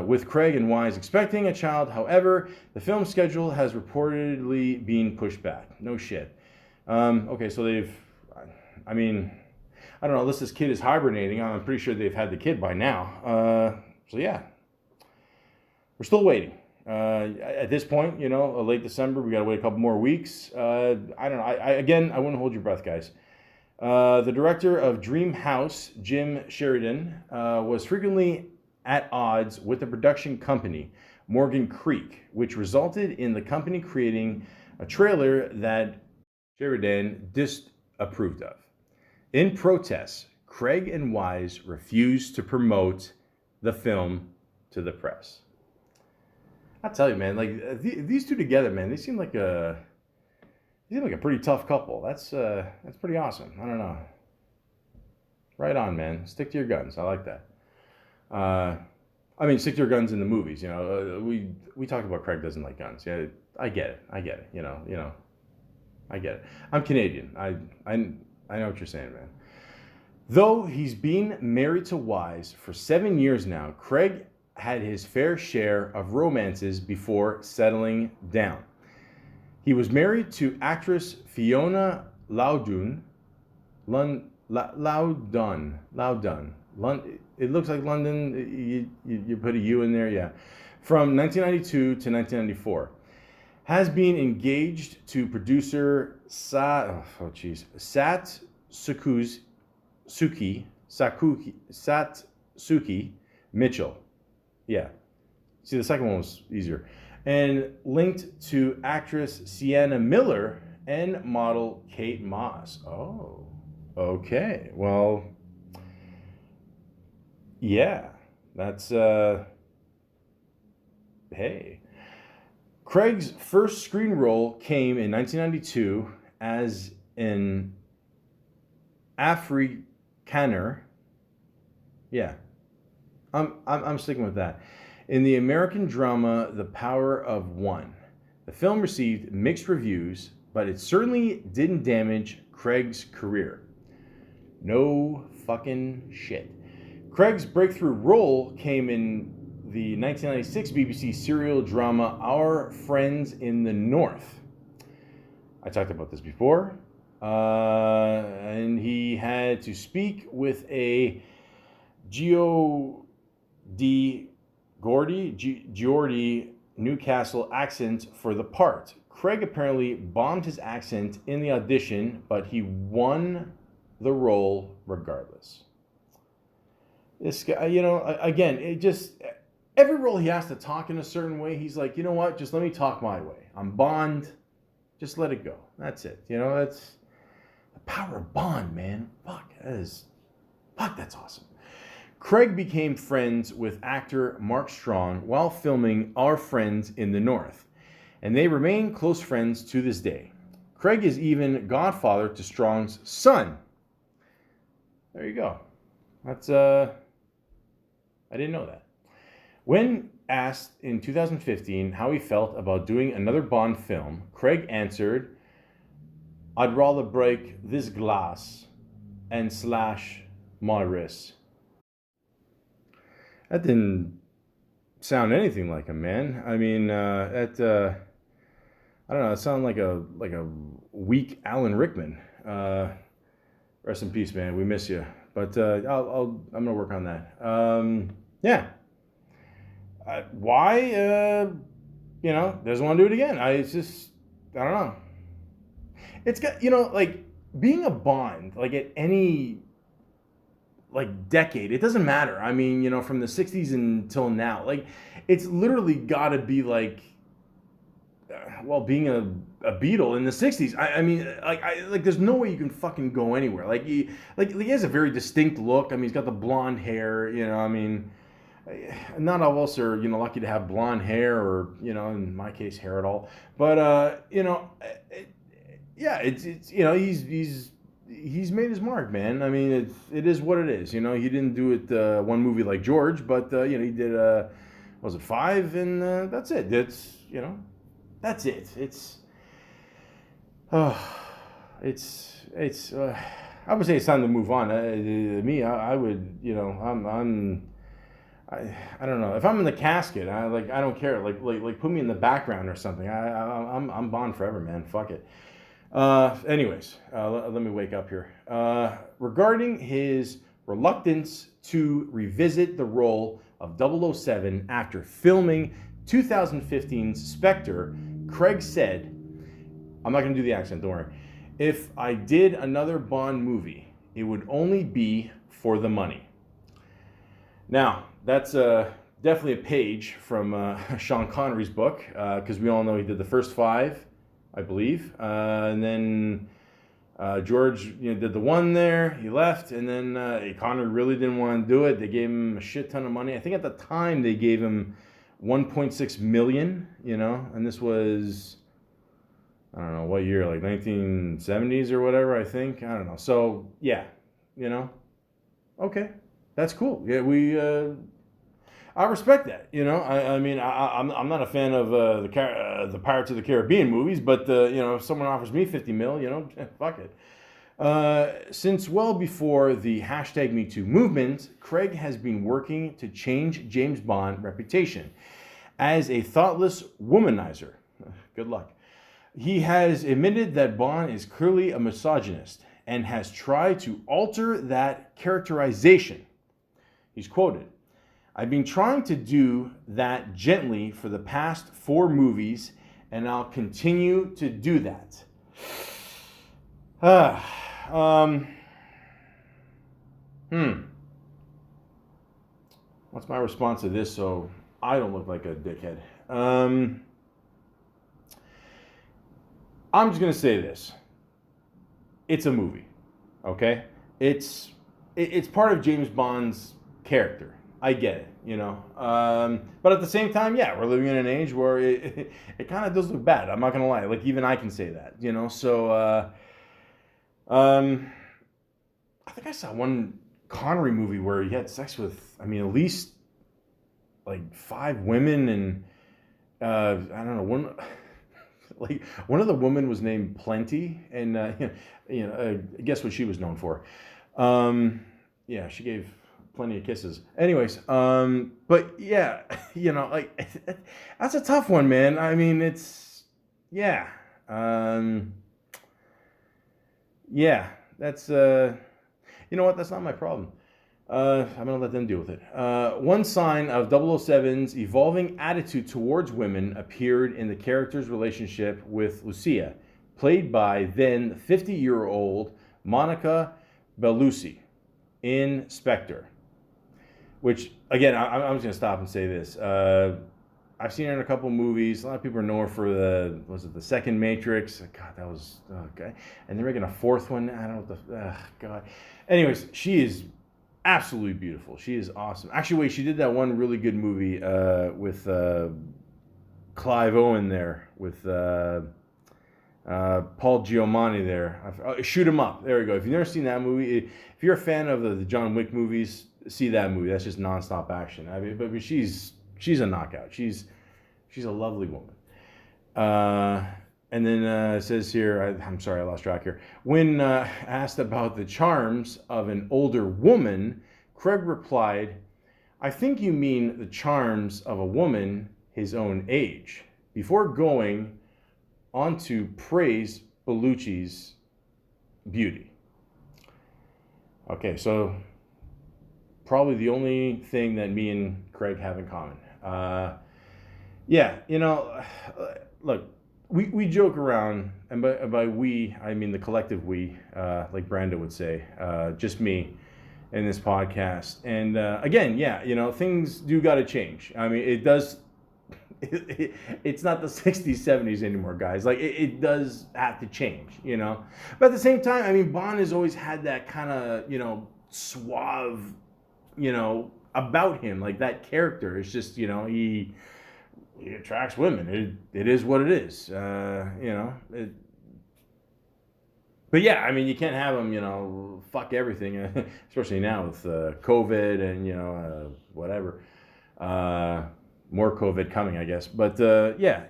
With Craig and Weisz expecting a child, however, the film schedule has reportedly been pushed back. No shit. Okay, so I don't know, unless this kid is hibernating, I'm pretty sure they've had the kid by now. So yeah. We're still waiting. At this point, late December, we got to wait a couple more weeks. I don't know. I wouldn't hold your breath, guys. The director of Dream House, Jim Sheridan, was frequently at odds with the production company, Morgan Creek, which resulted in the company creating a trailer that Sheridan disapproved of. In protest, Craig and Weisz refused to promote the film to the press. I'll tell you, man, like these two together, man, they seem like a pretty tough couple. That's pretty awesome. I don't know. Right on, man. Stick to your guns. I like that. Stick to your guns in the movies. We talk about Craig doesn't like guns. Yeah, I get it. I get it. I'm Canadian. I know what you're saying, man. Though he's been married to Weisz for 7 years now, Craig had his fair share of romances before settling down. He was married to actress Fiona Loudon. It looks like London. You put a U in there, yeah. From 1992 to 1994. Has been engaged to producer Satsuki Mitchell. Yeah. See, the second one was easier. And linked to actress Sienna Miller and model Kate Moss. Oh, okay. Well, yeah, that's, hey. Craig's first screen role came in 1992 as an Afrikaner. Yeah, I'm sticking with that. In the American drama The Power of One. The film received mixed reviews, but it certainly didn't damage Craig's career. No fucking shit. Craig's breakthrough role came in the 1996 BBC serial drama Our Friends in the North. I talked about this before. And he had to speak with a Geordie Newcastle accent for the part. Craig apparently bombed his accent in the audition, but he won the role regardless. This guy, again, it just, every role he has to talk in a certain way, he's like, you know what, just let me talk my way. I'm Bond, just let it go. That's it. That's the power of Bond, man. Fuck, that's awesome. Craig became friends with actor Mark Strong while filming Our Friends in the North, and they remain close friends to this day. Craig is even godfather to Strong's son. There you go. That's, I didn't know that. When asked in 2015 how he felt about doing another Bond film, Craig answered, "I'd rather break this glass and slash my wrist." That didn't sound anything like him, man. I mean, I don't know. It sounded like a weak Alan Rickman. Rest in peace, man. We miss you. But I'm gonna work on that. Yeah. Why? Doesn't want to do it again. I don't know. It's got, like being a Bond, like at any decade, it doesn't matter. I mean, from the 60s until now, like it's literally got to be like, being a Beatle in the 60s. I mean, there's no way you can fucking go anywhere. He has a very distinct look. I mean, he's got the blonde hair, I mean, not all of us are, lucky to have blonde hair or, in my case, hair at all. But, yeah, it's he's made his mark, man. I mean, it is what it is. He didn't do it one movie like George, but, he did, was it 5? And that's it. That's, that's it. I would say it's time to move on. Me, I would, I don't know. If I'm in the casket, I don't care. Like put me in the background or something. I'm Bond forever, man. Fuck it. Anyways, let me wake up here. Regarding his reluctance to revisit the role of 007 after filming 2015's Spectre, Craig said, I'm not going to do the accent, don't worry. "If I did another Bond movie, it would only be for the money." Now, that's definitely a page from Sean Connery's book, because we all know he did the first 5, I believe. And then George did the one there, he left, and then Connery really didn't want to do it. They gave him a shit ton of money. I think at the time they gave him 1.6 million, and this was, I don't know what year, like 1970s or whatever, I think. I don't know. So, yeah, okay, that's cool. Yeah, I respect that. I mean, I'm not a fan of the Pirates of the Caribbean movies, but if someone offers me 50 mil, fuck it. Since well before the #MeToo movement, Craig has been working to change James Bond's reputation as a thoughtless womanizer. Good luck. He has admitted that Bond is clearly a misogynist and has tried to alter that characterization. He's quoted, "I've been trying to do that gently for the past 4 movies, and I'll continue to do that." What's my response to this so I don't look like a dickhead? I'm just gonna say this. It's a movie, okay? It's part of James Bond's character. I get it, you know. But at the same time, yeah, we're living in an age where it kind of does look bad. I'm not gonna lie. Like even I can say that, you know. So I think I saw one Connery movie where he had sex with, I mean, at least like 5 women, and I don't know, one like one of the women was named Plenty, and guess what she was known for? Yeah, she gave plenty of kisses. Anyways, but yeah, like that's a tough one, man. I mean, it's yeah, yeah. That's you know what? That's not my problem. I'm going to let them deal with it. One sign of 007's evolving attitude towards women appeared in the character's relationship with Lucia, played by then 50-year-old Monica Bellucci in Spectre. Which, again, I'm just going to stop and say this. I've seen her in a couple movies. A lot of people know her for the second Matrix? God, that was, okay. And they're making a fourth one. I don't know what the, God. Anyways, she is absolutely beautiful. She is awesome. Actually, wait, she did that one really good movie with Clive Owen there, with Paul Giamatti there. Shoot 'Em Up. There we go. If you've never seen that movie, if you're a fan of the John Wick movies, see that movie. That's just nonstop action. I mean, but she's a knockout. She's a lovely woman. And then it says here, I'm sorry, I lost track here. When asked about the charms of an older woman, Craig replied, "I think you mean the charms of a woman his own age," before going on to praise Bellucci's beauty. Okay, so probably the only thing that me and Craig have in common. Yeah, look, we joke around, and by we, I mean the collective we, like Brando would say, just me in this podcast. And again, yeah, things do got to change. I mean, it does. It's not the 60s, 70s anymore, guys. Like, it does have to change, But at the same time, I mean, Bond has always had that kind of, suave, about him. Like, that character is just, he attracts women. It is what it is, But yeah, I mean, you can't have him, fuck everything, especially now with COVID and, whatever. More COVID coming, I guess. But yeah,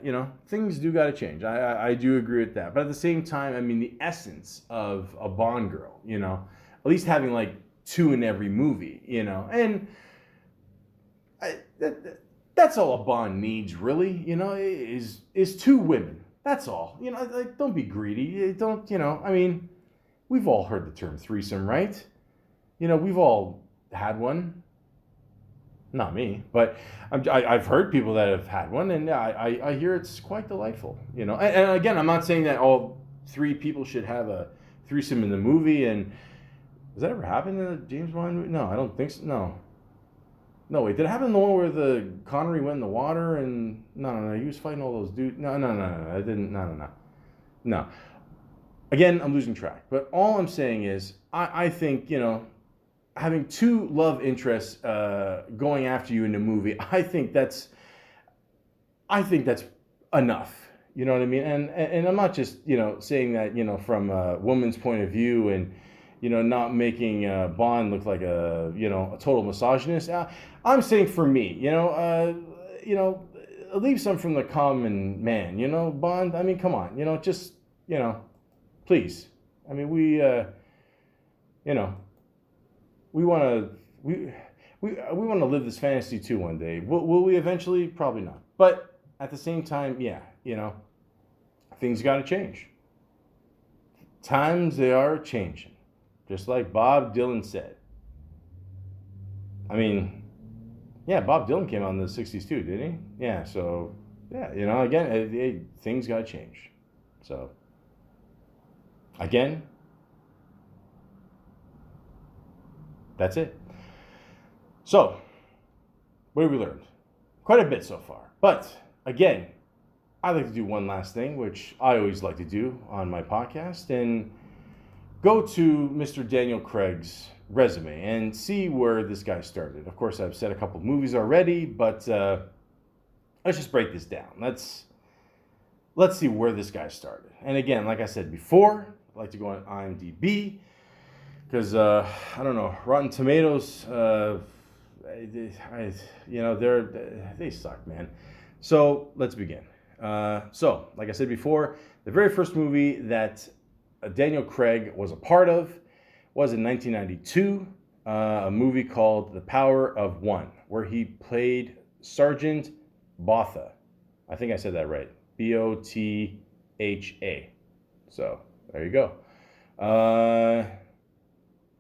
things do got to change. I do agree with that. But at the same time, I mean, the essence of a Bond girl, at least having like 2 in every movie, and that's all a Bond needs, really, is 2 women. That's all. Like, don't be greedy. Don't, I mean, we've all heard the term threesome, right? We've all had one. Not me, but I've heard people that have had one, and I hear it's quite delightful, And again, I'm not saying that all 3 people should have a threesome in the movie. And has that ever happened in a James Bond movie? No, I don't think so. No, wait, did it happen in the one where the Connery went in the water and no, he was fighting all those dudes? No, I didn't. No. Again, I'm losing track, but all I'm saying is I think having 2 love interests going after you in the movie, I think that's enough. You know what I mean? And I'm not just saying that from a woman's point of view, and not making Bond look like a total misogynist. I'm saying for me, leave some from the common man. Bond. I mean, come on. Just please. I mean, we want to we want to live this fantasy too one day. Will we eventually? Probably not. But at the same time, yeah, things got to change. Times they are changing, just like Bob Dylan said. I mean, yeah, Bob Dylan came out in the 60s too, didn't he? Yeah, so yeah, again, things got to change. So again, that's it. So, what have we learned? Quite a bit so far. But, again, I'd like to do one last thing, which I always like to do on my podcast, and go to Mr. Daniel Craig's resume and see where this guy started. Of course, I've said a couple of movies already, but let's just break this down. Let's see where this guy started. And again, like I said before, I'd like to go on IMDb because I don't know, Rotten Tomatoes. They suck, man. So let's begin. So, like I said before, the very first movie that Daniel Craig was a part of was in 1992, a movie called The Power of One, where he played Sergeant Botha. I think I said that right. Botha. So, there you go.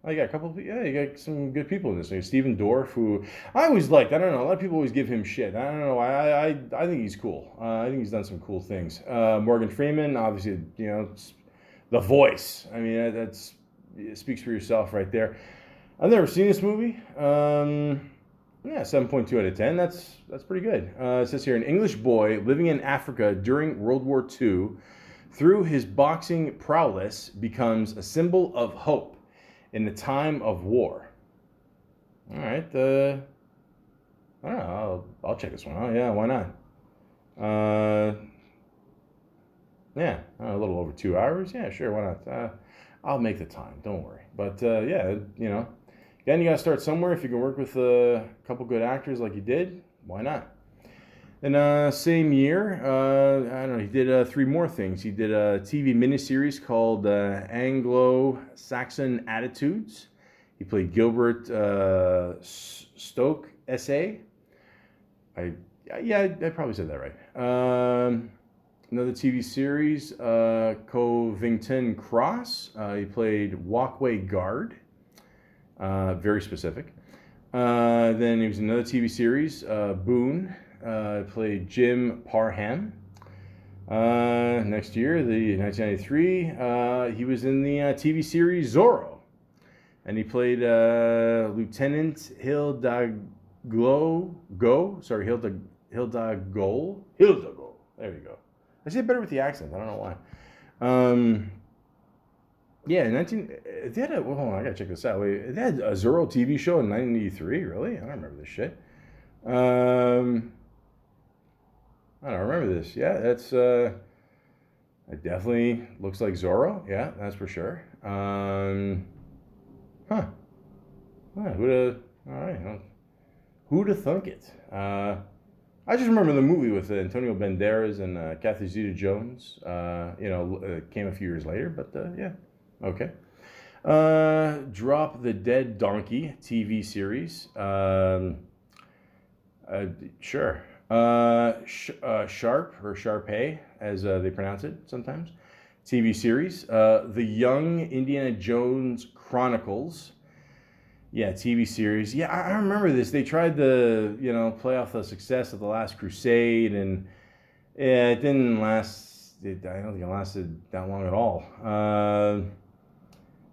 You got you got some good people in this. Like Stephen Dorff, who I always liked. I don't know. A lot of people always give him shit. I don't know. I think he's cool. I think he's done some cool things. Morgan Freeman, obviously, the voice. I mean, it speaks for yourself right there. I've never seen this movie. 7.2 out of 10. That's pretty good. It says here, an English boy living in Africa during World War II, through his boxing prowess, becomes a symbol of hope in the time of war. All right. I don't know. I'll check this one out. Yeah, why not? A little over 2 hours. Yeah, sure. Why not? I'll make the time. Don't worry. But again, you got to start somewhere. If you can work with a couple good actors like you did, why not? And same year, I don't know, he did 3 more things. He did a TV miniseries called Anglo-Saxon Attitudes. He played Gilbert Stoke, S.A. I probably said that right. Another TV series, Covington Cross. He played Walkway Guard. Very specific. Then he was in another TV series, Boone. Played Jim Parham. Next year, the 1993, he was in the TV series Zorro, and he played Lieutenant Hildagol. There you go. I say it better with the accent. I don't know why. They had I gotta check this out. Wait, they had a Zorro TV show in 1993. Really? I don't remember this shit. I don't remember this. Yeah, that's it definitely looks like Zorro. Yeah, that's for sure. Who'da thunk it? I just remember the movie with Antonio Banderas and Kathy Zeta-Jones. Came a few years later, but yeah, okay. Drop the Dead Donkey TV series. Sure. Sharp or Sharpay, as they pronounce it sometimes. TV series. The Young Indiana Jones Chronicles. Yeah, TV series. Yeah, I remember this. They tried to, play off the success of The Last Crusade, and it didn't last. I don't think it lasted that long at all.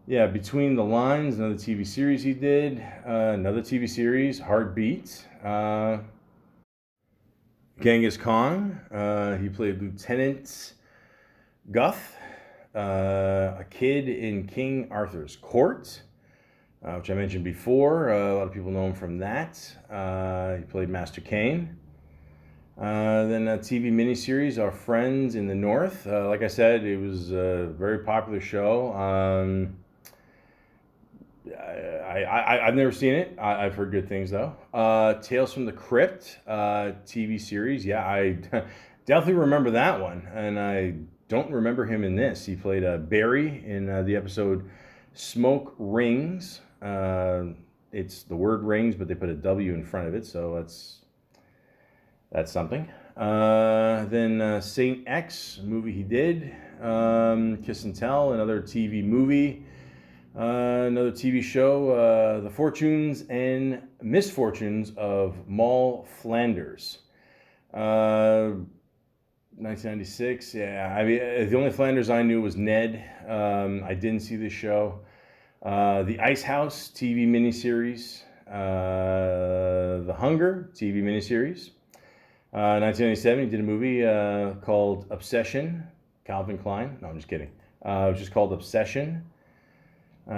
Between the Lines, another TV series he did. Another TV series, Heartbeat. Genghis Khan, he played Lieutenant Guth, a kid in King Arthur's Court, which I mentioned before. A lot of people know him from that. He played Master Kane. Then a TV miniseries, Our Friends in the North. Like I said, it was a very popular show. I've never seen it. I've heard good things though. Tales from the Crypt TV series. Yeah, I definitely remember that one, and I don't remember him in this. He played Barry in the episode Smoke Rings. It's the word rings, but they put a W in front of it, so that's something. Then Saint X movie he did. Kiss and Tell, another TV movie. Another TV show, The Fortunes and Misfortunes of Moll Flanders. 1996, yeah. I mean, the only Flanders I knew was Ned. I didn't see this show. The Ice House TV miniseries. The Hunger TV miniseries. 1997, he did a movie called Obsession. Calvin Klein. No, I'm just kidding. It was just called Obsession. I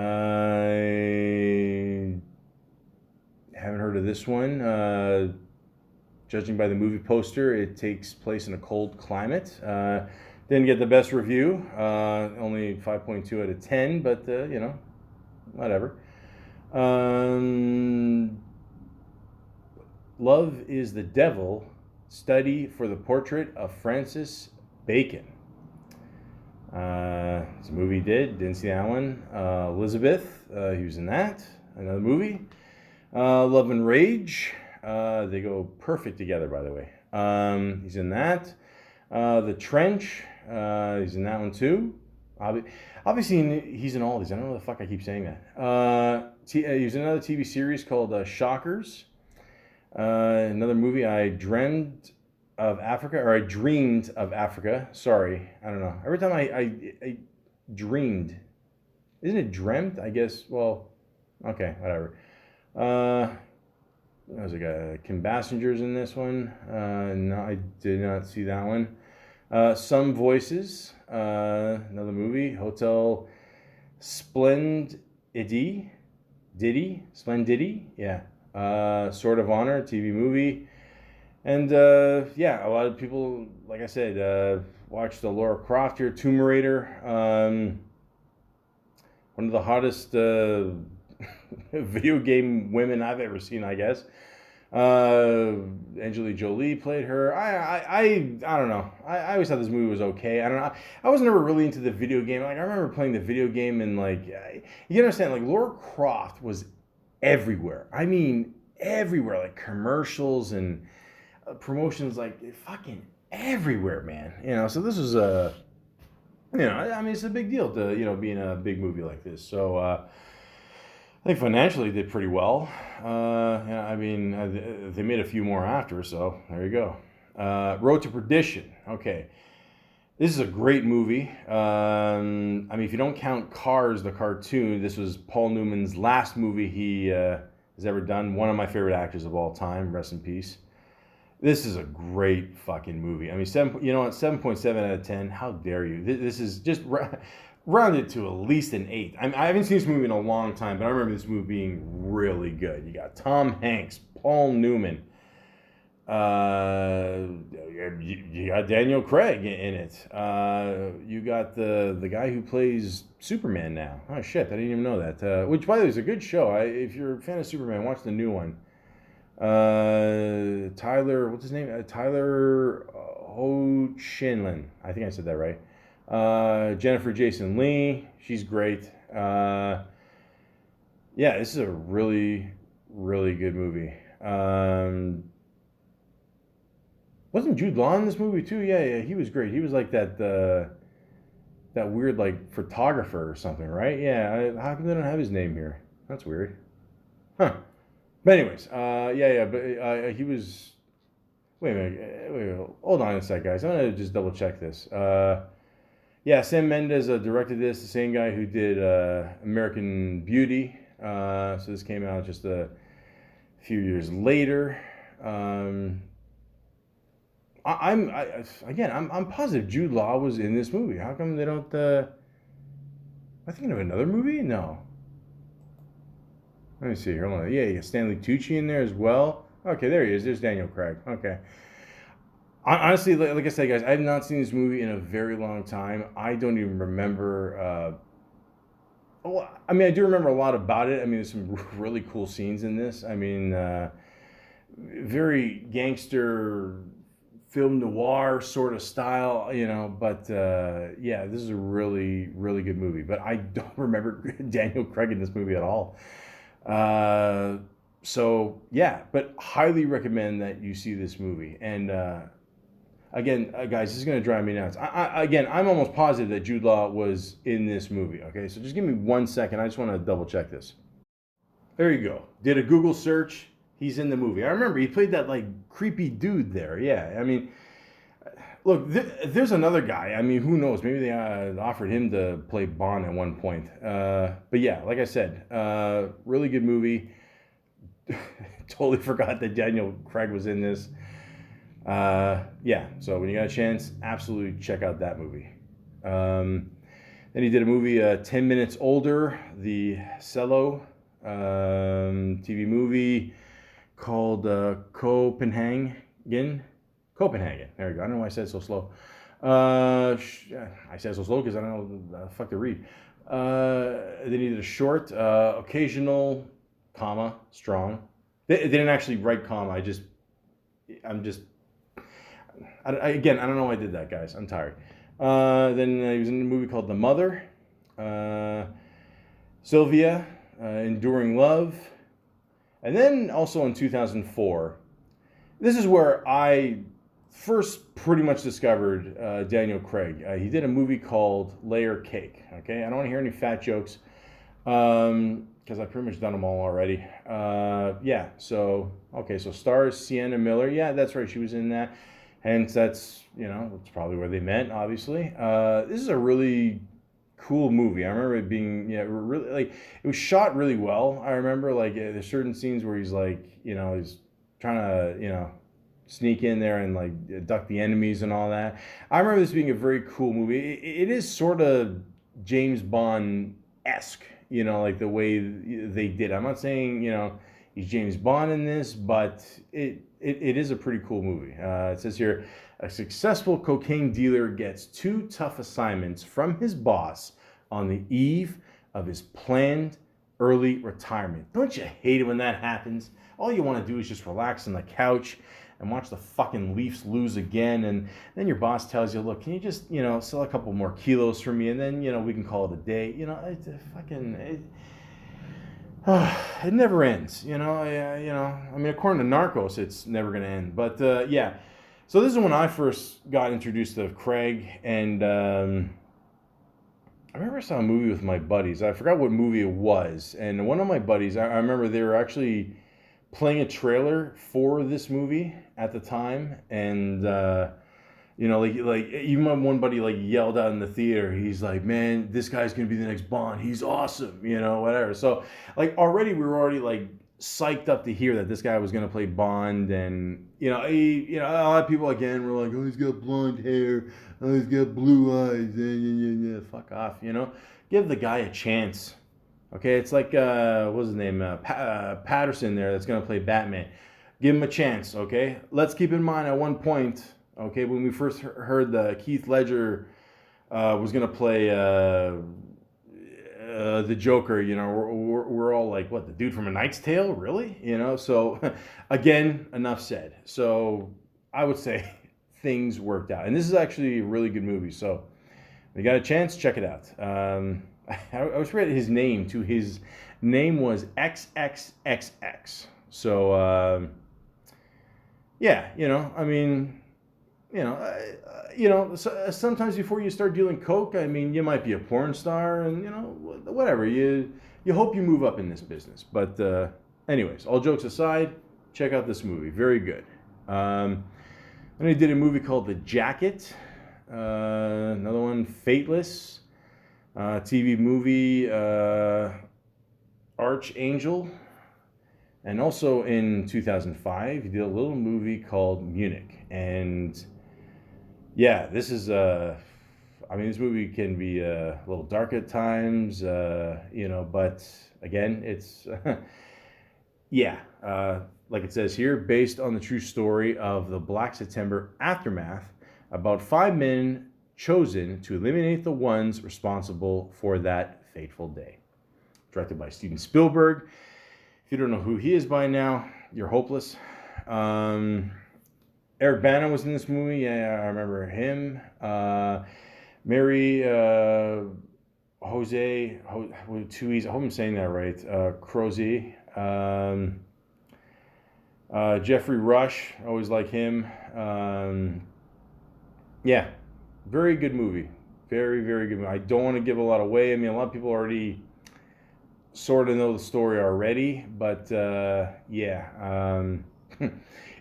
haven't heard of this one. Judging by the movie poster, it takes place in a cold climate. Didn't get the best review. Only 5.2 out of 10, but whatever. Love is the Devil. Study for the Portrait of Francis Bacon. It's a movie he didn't see that one. Elizabeth, he was in that. Another movie. Love and Rage. They go perfect together, by the way. He's in that. The Trench. He's in that one too. Obviously, he's in all these. I don't know the fuck I keep saying that. He's in another TV series called Shockers. Another movie, I Dreamed of Africa. Sorry, I don't know. Every time I dreamed, isn't it dreamt? I guess. Well, okay, whatever. There's like Kim Bassinger's in this one. No, I did not see that one. Some Voices, another movie. Hotel Splendidi, yeah. Sword of Honor, TV movie. And a lot of people, like I said, watched the Lara Croft here, Tomb Raider. One of the hottest video game women I've ever seen, I guess. Angelina Jolie played her. I don't know. I always thought this movie was okay. I don't know. I was never really into the video game. Like, I remember playing the video game and you understand, like, Lara Croft was everywhere. I mean, everywhere. Like commercials and promotions, like fucking everywhere, man. So this was I mean, it's a big deal to be in a big movie like this. So I think financially did pretty well. I mean, they made a few more after, so there you go. Road to Perdition. Okay, this is a great movie. I mean, if you don't count Cars, the cartoon, this was Paul Newman's last movie he has ever done. One of my favorite actors of all time. Rest in peace. This is a great fucking movie. I mean, 7.7 out of 10. How dare you? This is just rounded to at least an 8. I haven't seen this movie in a long time, but I remember this movie being really good. You got Tom Hanks, Paul Newman. You got Daniel Craig in it. You got the guy who plays Superman now. Oh shit, I didn't even know that. Which, by the way, is a good show. If you're a fan of Superman, watch the new one. Tyler, what's his name? Tyler Hoechlin. I think I said that right. Jennifer Jason Leigh, she's great. This is a really, really good movie. Wasn't Jude Law in this movie too? Yeah, he was great. He was like that weird like photographer or something, right? Yeah. How come they don't have his name here? That's weird. Huh. But anyways, but he was. Wait a minute. Hold on a sec, guys. I'm gonna just double check this. Sam Mendes directed this. The same guy who did American Beauty. So this came out just a few years later. I'm positive Jude Law was in this movie. How come they don't? Am I thinking of another movie? No. Let me see here. Hold on. Yeah, you got Stanley Tucci in there as well. Okay, there he is. There's Daniel Craig. Okay. Honestly, like I said, guys, I have not seen this movie in a very long time. I don't even remember. I mean, I do remember a lot about it. I mean, there's some really cool scenes in this. I mean, very gangster film noir sort of style, But this is a really, really good movie. But I don't remember Daniel Craig in this movie at all. But highly recommend that you see this movie. And again, guys, this is going to drive me nuts. I'm almost positive that Jude Law was in this movie. Okay, so just give me 1 second. I just want to double check this. There you go. Did a Google search. He's in the movie. I remember he played that like creepy dude there. Yeah, I mean, look, there's another guy. I mean, who knows? Maybe they offered him to play Bond at one point. But yeah, like I said, really good movie. Totally forgot that Daniel Craig was in this. Yeah, so when you got a chance, absolutely check out that movie. Then he did a movie, 10 Minutes Older, the Cello TV movie called Copenhagen. Copenhagen. There we go. I don't know why I said it so slow. I said it so slow because I don't know the fuck to read. Then he did a short, occasional, comma, strong. They didn't actually write comma. Again, I don't know why I did that, guys. I'm tired. Then he was in a movie called The Mother, Sylvia, Enduring Love, and then also in 2004. This is where I first pretty much discovered Daniel Craig. He did a movie called Layer Cake. Okay, I don't want to hear any fat jokes because I've pretty much done them all already. Yeah, so stars Sienna Miller. Yeah, that's right, she was in that. Hence, that's probably where they met. Obviously, this is a really cool movie. I remember it being really like it was shot really well. I remember like there's certain scenes where he's like he's trying to sneak in there and like duck the enemies and all that. I remember this being a very cool movie. It is sort of James Bond-esque, like the way they did. I'm not saying he's James Bond in this, but it is a pretty cool movie. It says here, a successful cocaine dealer gets 2 tough assignments from his boss on the eve of his planned early retirement. Don't you hate it when that happens? All you want to do is just relax on the couch and watch the fucking Leafs lose again, and then your boss tells you, look, can you just sell a couple more kilos for me, and then we can call it a day. It never ends. I mean, according to Narcos, it's never going to end. But yeah, so this is when I first got introduced to Craig, and I remember I saw a movie with my buddies. I forgot what movie it was, and one of my buddies, I remember they were actually playing a trailer for this movie at the time, and like even my one buddy like yelled out in the theater. He's like, "Man, this guy's gonna be the next Bond. He's awesome," whatever. So like already we were already like psyched up to hear that this guy was gonna play Bond, and a lot of people again were like, "Oh, he's got blonde hair. Oh, he's got blue eyes. Yeah. Fuck off, Give the guy a chance." Okay, it's like what's his name, Patterson there, that's gonna play Batman. Give him a chance. Okay, let's keep in mind at one point. Okay, when we first heard that Keith Ledger was gonna play the Joker, we're all like, what, the dude from A Knight's Tale, really? So again, enough said. So I would say things worked out, and this is actually a really good movie. So if you got a chance, check it out. I was forgetting his name too. His name was XXXX. So yeah, I mean. Sometimes before you start dealing coke, I mean, you might be a porn star, and whatever. You hope you move up in this business. But anyways, all jokes aside, check out this movie. Very good. And he did a movie called The Jacket. Another one, Fateless. TV movie, Archangel. And also in 2005, he did a little movie called Munich. And yeah, this is this movie can be a little dark at times, but again, it's yeah, like it says here, based on the true story of the Black September aftermath, about 5 men chosen to eliminate the ones responsible for that fateful day. Directed by Steven Spielberg. If you don't know who he is by now, you're hopeless. Eric Bana was in this movie. Yeah, I remember him. Mary Jose, with 2 E's. I hope I'm saying that right. Crozy. Jeffrey Rush, always like him. Yeah, very good movie. Very, very good movie. I don't want to give a lot away. I mean, a lot of people already sort of know the story already, but yeah.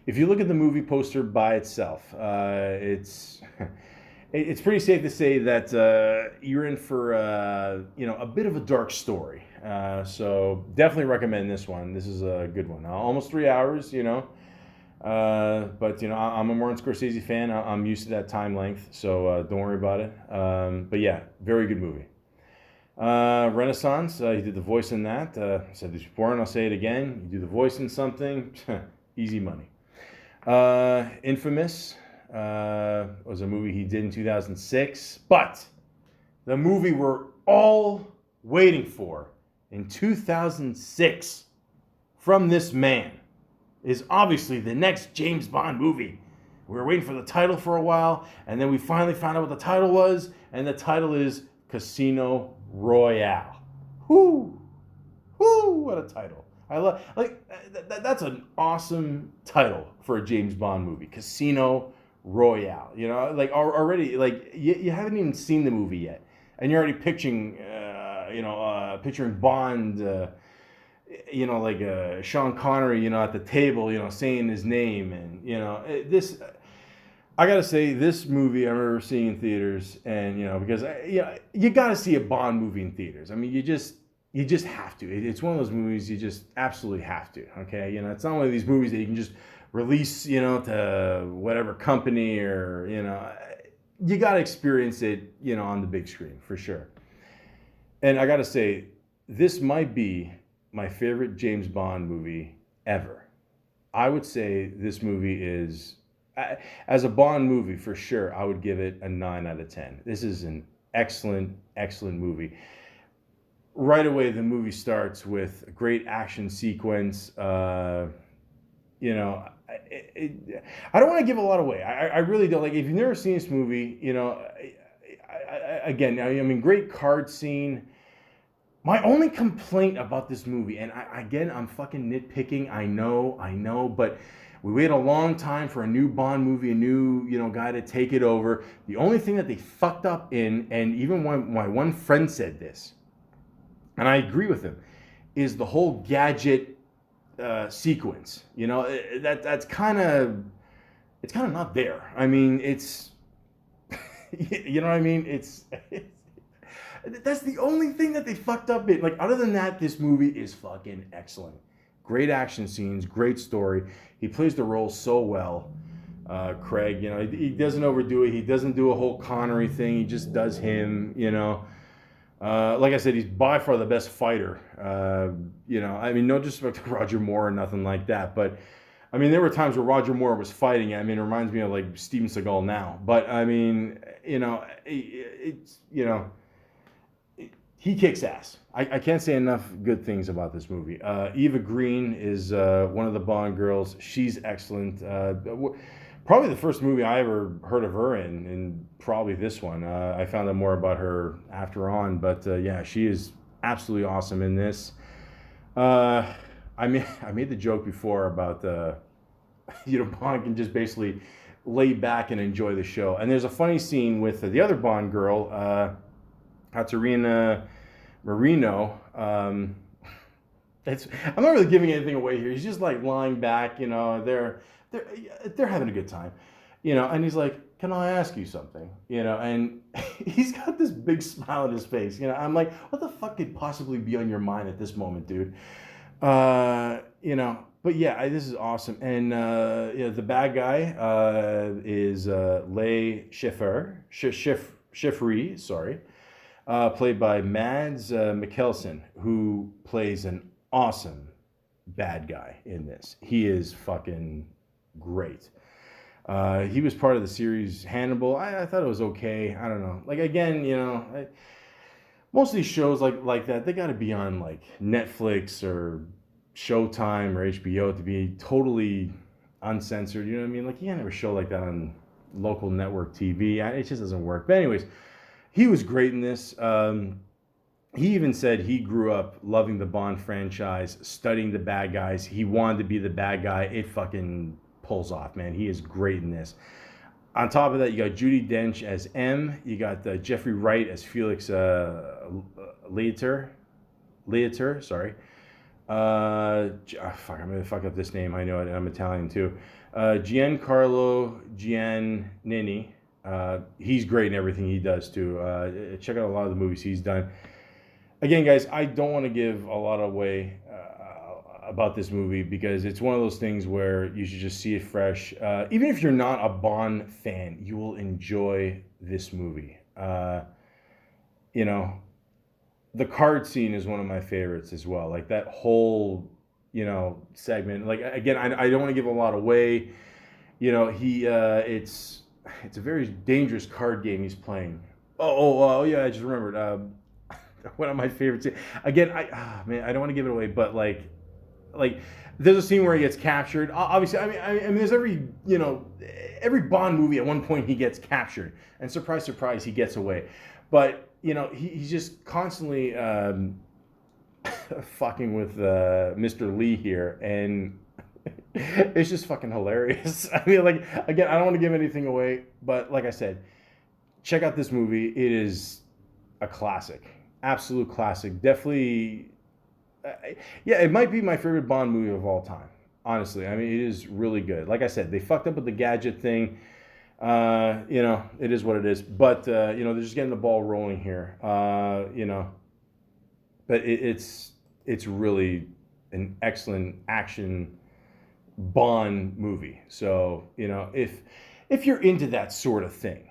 If you look at the movie poster by itself, it's pretty safe to say that you're in for a bit of a dark story. So definitely recommend this one. This is a good one. Almost 3 hours, But I'm a Martin Scorsese fan. I'm used to that time length, so don't worry about it. But yeah, very good movie. Renaissance, he did the voice in that. Said this before, and I'll say it again. You do the voice in something, easy money. Infamous was a movie he did in 2006, but the movie we're all waiting for in 2006 from this man is obviously the next James Bond movie. We were waiting for the title for a while, and then we finally found out what the title was, and the title is Casino Royale. Whoo! Whoo! What a title. I love, like, that's an awesome title for a James Bond movie. Casino Royale. Like, already, like, you haven't even seen the movie yet, and you're already picturing, picturing Bond, like Sean Connery, at the table, saying his name, and this. I gotta say, this movie I remember seeing in theaters, and because you gotta see a Bond movie in theaters. I mean, you just have to. It's one of those movies you just absolutely have to. Okay, it's not one of these movies that you can just release, to whatever company or you gotta experience it, on the big screen for sure. And I gotta say, this might be my favorite James Bond movie ever. I would say this movie is, as a Bond movie for sure, I would give it a 9 out of 10. This is an excellent, excellent movie. Right away, the movie starts with a great action sequence. I don't want to give a lot away. I really don't. Like, if you've never seen this movie, again, great card scene. My only complaint about this movie, and I'm fucking nitpicking, I know, but we wait a long time for a new Bond movie, a new, guy to take it over. The only thing that they fucked up in, and even my one friend said this, and I agree with him, is the whole gadget sequence. That's kind of, it's kind of not there. I mean, it's, you know what I mean? It's that's the only thing that they fucked up in. Like, other than that, this movie is fucking excellent. Great action scenes, great story. He plays the role so well. Craig, he doesn't overdo it. He doesn't do a whole Connery thing. He just does him, Like I said, he's by far the best fighter. No disrespect to Roger Moore or nothing like that, but there were times where Roger Moore was fighting. It reminds me of like Steven Seagal now. But he kicks ass. I can't say enough good things about this movie. Eva Green is one of the Bond girls. She's excellent. Probably the first movie I ever heard of her in, and probably this one. I found out more about her after on, but yeah, she is absolutely awesome in this. I made the joke before about Bond can just basically lay back and enjoy the show. And there's a funny scene with the other Bond girl, Katerina Marino. I'm not really giving anything away here. He's just like lying back, they're having a good time, and he's like, "Can I ask you something?" And he's got this big smile on his face. I'm like, what the fuck could possibly be on your mind at this moment, dude? But yeah, this is awesome. And the bad guy is Leigh Schifri, sorry. Played by Mads Mikkelsen, who plays an awesome bad guy in this. He is fucking great. He was part of the series Hannibal. I thought it was okay. I don't know. Like, again, most of these shows like that, they got to be on like Netflix or Showtime or HBO to be totally uncensored. You know what I mean? Like, you can't have a show like that on local network TV. It just doesn't work. But anyways, he was great in this. He even said he grew up loving the Bond franchise, studying the bad guys. He wanted to be the bad guy. It fucking pulls off, man. He is great in this. On top of that, you got Judi Dench as M. You got Jeffrey Wright as Felix Leiter. Sorry. Fuck, I'm going to fuck up this name. I know it. I'm Italian, too. Giancarlo Giannini. He's great in everything he does, too. Check out a lot of the movies he's done. Again, guys, I don't want to give a lot about this movie because it's one of those things where you should just see it fresh. Even if you're not a Bond fan, you will enjoy this movie. You know, the card scene is one of my favorites as well. Like that whole, segment. Like again, I don't want to give a lot away. It's a very dangerous card game he's playing. Oh yeah, I just remembered. One of my favorites. Again, man, I don't want to give it away, but like there's a scene where he gets captured. Obviously, I mean, there's every Bond movie at one point he gets captured, and surprise, surprise, he gets away. But he's just constantly fucking with Mr. Lee here, and it's just fucking hilarious. I mean, like again, I don't want to give anything away, but like I said, check out this movie. It is a classic, absolute classic. Definitely. Yeah, it might be my favorite Bond movie of all time. Honestly, I mean, it is really good. Like I said, they fucked up with the gadget thing. It is what it is. But they're just getting the ball rolling here. But it's really an excellent action Bond movie. So if you're into that sort of thing,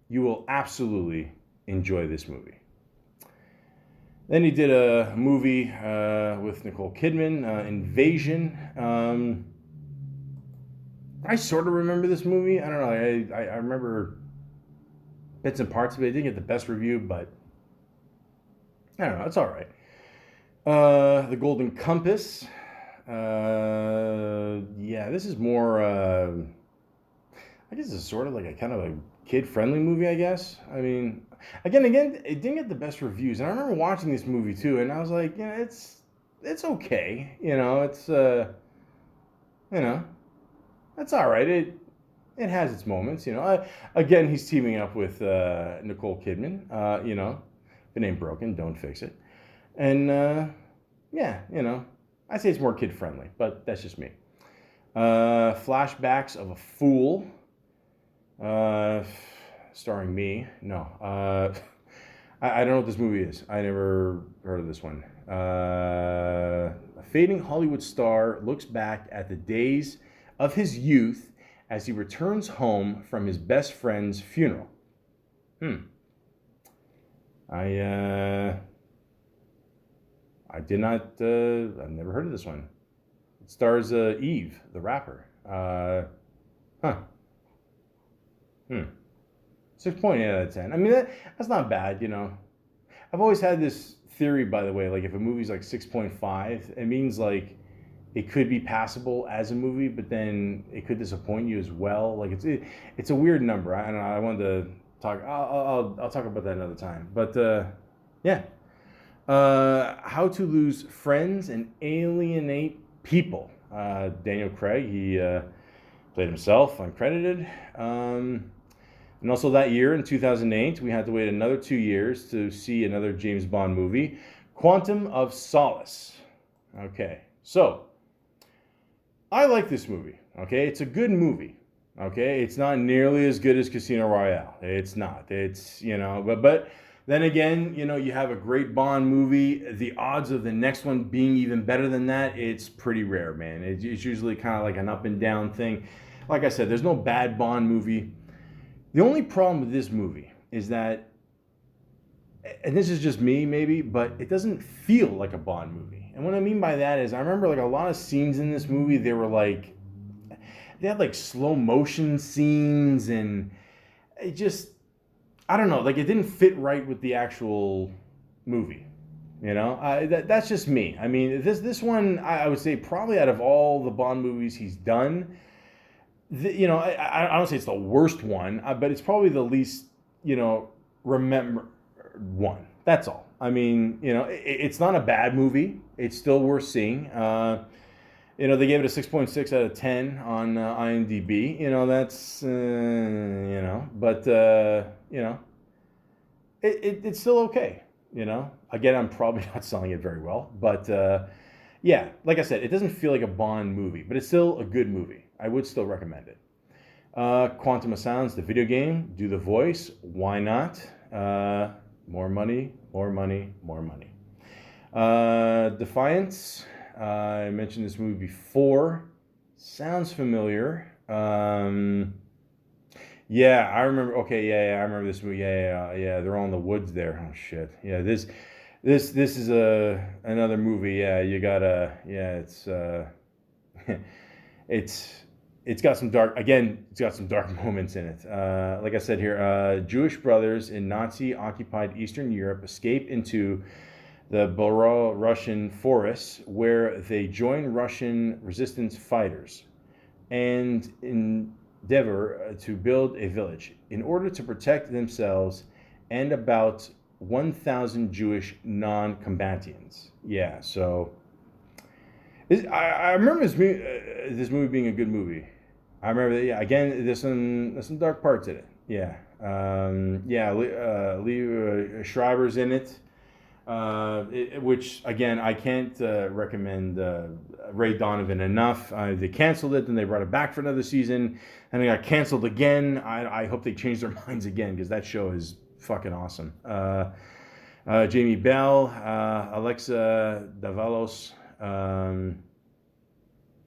you will absolutely enjoy this movie. Then he did a movie with Nicole Kidman, Invasion. I sort of remember this movie. I don't know. I remember bits and parts of it. It didn't get the best review, but I don't know. It's all right. The Golden Compass. This is more. I guess it's sort of like a kind of a kid-friendly movie. I guess. I mean. Again, it didn't get the best reviews, and I remember watching this movie too, and I was like, it's okay, it's that's all right. It has its moments, Again, he's teaming up with Nicole Kidman. If it ain't broken, don't fix it, and I say it's more kid friendly, but that's just me. Flashbacks of a Fool. Starring me. No. I don't know what this movie is. I never heard of this one. A fading Hollywood star looks back at the days of his youth as he returns home from his best friend's funeral. I did not. I've never heard of this one. It stars Eve, the rapper. 6.8 out of 10. I mean, that's not bad, I've always had this theory, by the way, like if a movie's like 6.5, it means like it could be passable as a movie, but then it could disappoint you as well. Like it's a weird number. I don't know. I wanted to talk. I'll talk about that another time. But How to Lose Friends and Alienate People. Daniel Craig. He played himself, uncredited. And also that year, in 2008, we had to wait another 2 years to see another James Bond movie, Quantum of Solace. Okay, so I like this movie. Okay, it's a good movie. Okay, it's not nearly as good as Casino Royale. It's not. It's, but then again, you have a great Bond movie. The odds of the next one being even better than that, it's pretty rare, man. It's usually kind of like an up and down thing. Like I said, there's no bad Bond movie. The only problem with this movie is that, and this is just me maybe, but it doesn't feel like a Bond movie. And what I mean by that is I remember like a lot of scenes in this movie, they had like slow motion scenes, and it just, I don't know, like it didn't fit right with the actual movie. That's just me. I mean, this one, I would say probably out of all the Bond movies he's done, I don't say it's the worst one, but it's probably the least, remembered one. That's all. I mean, it's not a bad movie. It's still worth seeing. They gave it a 6.6 out of 10 on IMDb. That's, but, it's still okay. Again, I'm probably not selling it very well, but, like I said, it doesn't feel like a Bond movie, but it's still a good movie. I would still recommend it. Quantum of Sounds, the video game. Do the voice. Why not? More money, more money, more money. Defiance. I mentioned this movie before. Sounds familiar. Yeah, I remember. Okay, yeah, I remember this movie. Yeah. They're all in the woods there. Oh shit. Yeah, this is another movie. Yeah, you gotta. Yeah, it's it's got some dark. Again, it's got some dark moments in it. Like I said here, Jewish brothers in Nazi-occupied Eastern Europe escape into the Belarusian forests, where they join Russian resistance fighters and endeavor to build a village in order to protect themselves and about 1,000 Jewish non-combatants. Yeah, so I remember this movie being a good movie. I remember that. Yeah, again, there's some dark parts in it. Yeah, Lee Schreiber's in it. Which again, I can't recommend Ray Donovan enough. They canceled it, then they brought it back for another season, and it got canceled again. I hope they change their minds again, because that show is fucking awesome. Jamie Bell, Alexa Davalos.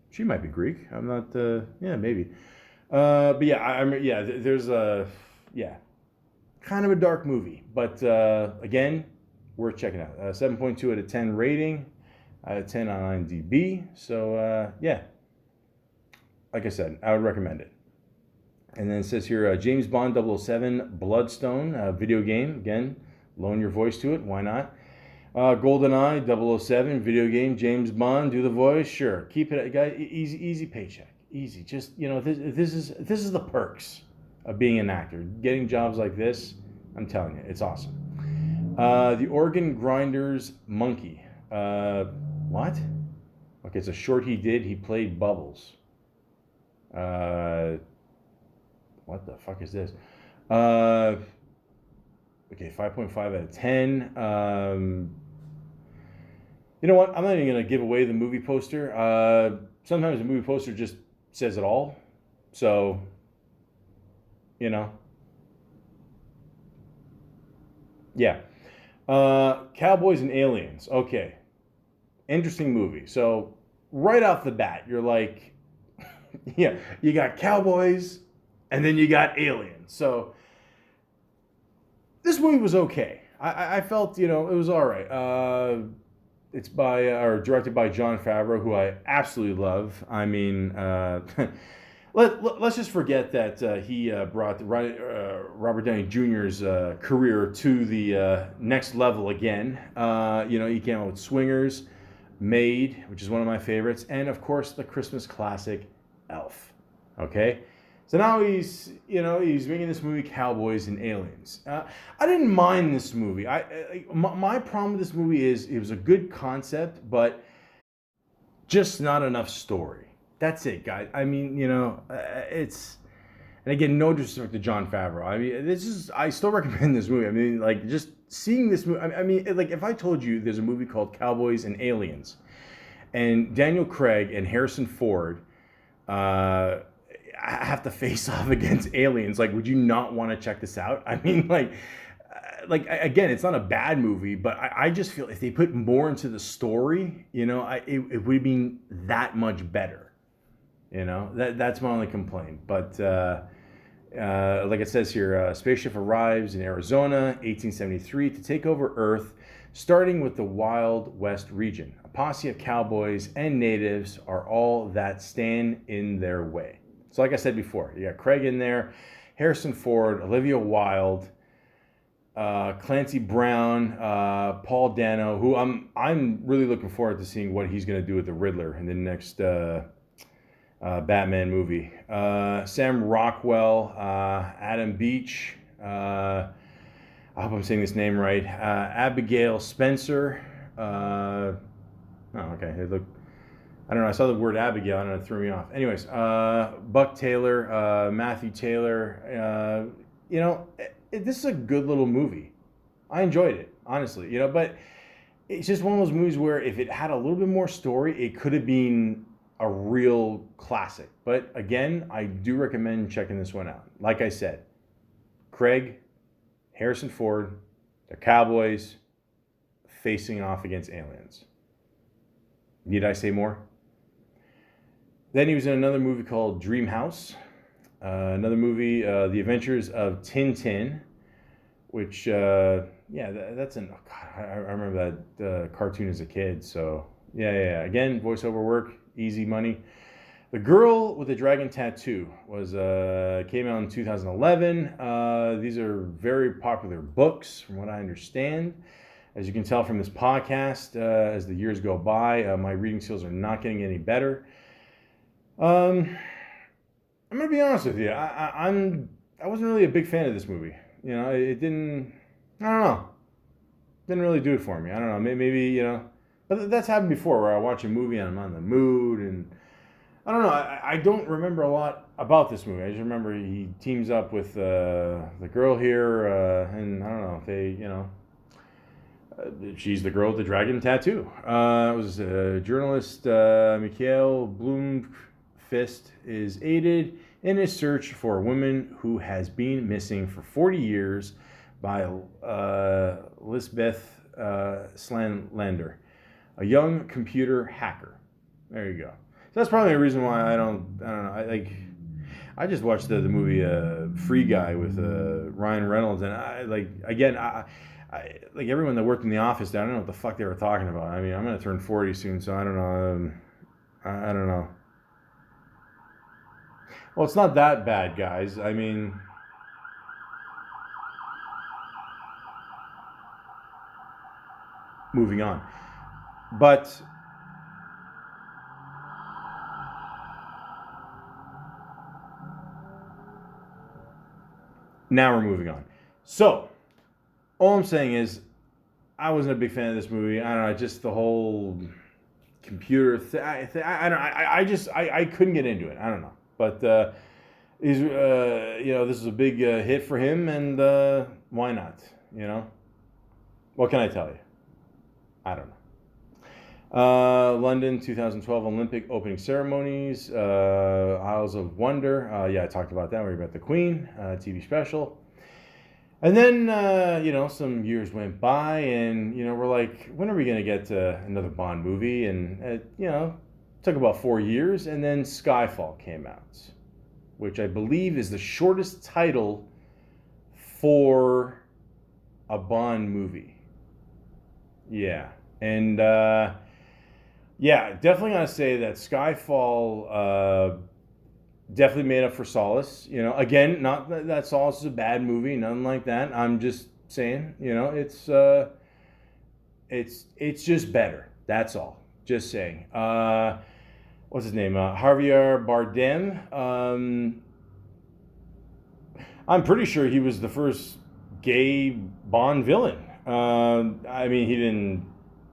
She might be Greek. I'm not. Yeah, maybe. But yeah, there's a kind of a dark movie, but again, worth checking out. 7.2 out of 10 rating, out of 10 on IMDb. So yeah, like I said, I would recommend it. And then it says here, James Bond 007 Bloodstone, video game. Again, loan your voice to it. Why not? GoldenEye 007 video game. James Bond, do the voice. Sure, keep it, guys. Easy paycheck. Easy. Just this is the perks of being an actor. Getting jobs like this, I'm telling you, it's awesome. The Organ Grinders Monkey. What? Okay, it's a short he did. He played Bubbles. What the fuck is this? Okay, 5.5 out of 10. You know what? I'm not even going to give away the movie poster. Sometimes the movie poster just says it all. So, yeah. Cowboys and Aliens. Okay. Interesting movie. So, right off the bat, you're like, yeah, you got cowboys and then you got aliens. So, this movie was okay. I felt, it was all right. It's directed by Jon Favreau, who I absolutely love. I mean, let's just forget that he brought Robert Downey Jr.'s career to the next level again. He came out with Swingers, Made, which is one of my favorites, and of course the Christmas classic Elf. Okay, so now he's making this movie Cowboys and Aliens. I didn't mind this movie. My problem with this movie is it was a good concept, but just not enough story. That's it, guys. I mean, it's, and again, no disrespect to Jon Favreau. I mean, I still recommend this movie. I mean, like, just seeing this movie. I mean, like, if I told you there's a movie called Cowboys and Aliens, and Daniel Craig and Harrison Ford have to face off against aliens, like, would you not want to check this out? I mean, like again, it's not a bad movie, but I just feel if they put more into the story, it would have been that much better. That's my only complaint. But like it says here, a spaceship arrives in Arizona, 1873, to take over Earth, starting with the Wild West region. A posse of cowboys and natives are all that stand in their way. So like I said before, you got Craig in there, Harrison Ford, Olivia Wilde, Clancy Brown, Paul Dano, who I'm really looking forward to seeing what he's going to do with the Riddler in the next Batman movie. Sam Rockwell, Adam Beach, I hope I'm saying this name right, Abigail Spencer. Okay. I don't know. I saw the word Abigail and it threw me off. Anyways, Buck Taylor, Matthew Taylor. This is a good little movie. I enjoyed it, honestly. But it's just one of those movies where if it had a little bit more story, it could have been a real classic. But again, I do recommend checking this one out. Like I said, Craig, Harrison Ford, the Cowboys facing off against aliens. Need I say more? Then he was in another movie called Dream House. Another movie, The Adventures of Tintin, which, that's an, oh God, I remember that cartoon as a kid. So, yeah. Again, voiceover work, easy money. The Girl with the Dragon Tattoo came out in 2011. These are very popular books, from what I understand. As you can tell from this podcast, as the years go by, my reading skills are not getting any better. I'm gonna be honest with you. I wasn't really a big fan of this movie. It didn't. I don't know. Didn't really do it for me. I don't know. Maybe but that's happened before, where I watch a movie and I'm on the mood, and I don't know. I don't remember a lot about this movie. I just remember he teams up with the girl here, and I don't know if they, she's the girl with the dragon tattoo. It was journalist Mikhail Bloomfist is aided in his search for a woman who has been missing for 40 years by Lisbeth Slanlander, a young computer hacker. There you go. So that's probably the reason why I don't know. I just watched the movie Free Guy with Ryan Reynolds, and I like everyone that worked in the office, I don't know what the fuck they were talking about. I mean, I'm gonna turn 40 soon, so I don't know. I don't know. Well, it's not that bad, guys. I mean, moving on. But now we're moving on. So, all I'm saying is, I wasn't a big fan of this movie. I don't know, just the whole computer thing. I couldn't get into it. I don't know. But this is a big hit for him, and why not? What can I tell you? I don't know. London 2012 Olympic opening ceremonies, Isles of Wonder. I talked about that. We were about the Queen TV special. And then, some years went by, and, we're like, when are we going to get another Bond movie? And, it took about 4 years, and then Skyfall came out, which I believe is the shortest title for a Bond movie. Yeah. And, definitely got to say that Skyfall definitely made up for Solace. Again, not that Solace is a bad movie, nothing like that. I'm just saying, it's just better. That's all. Just saying. What's his name? Javier Bardem. I'm pretty sure he was the first gay Bond villain. I mean, he didn't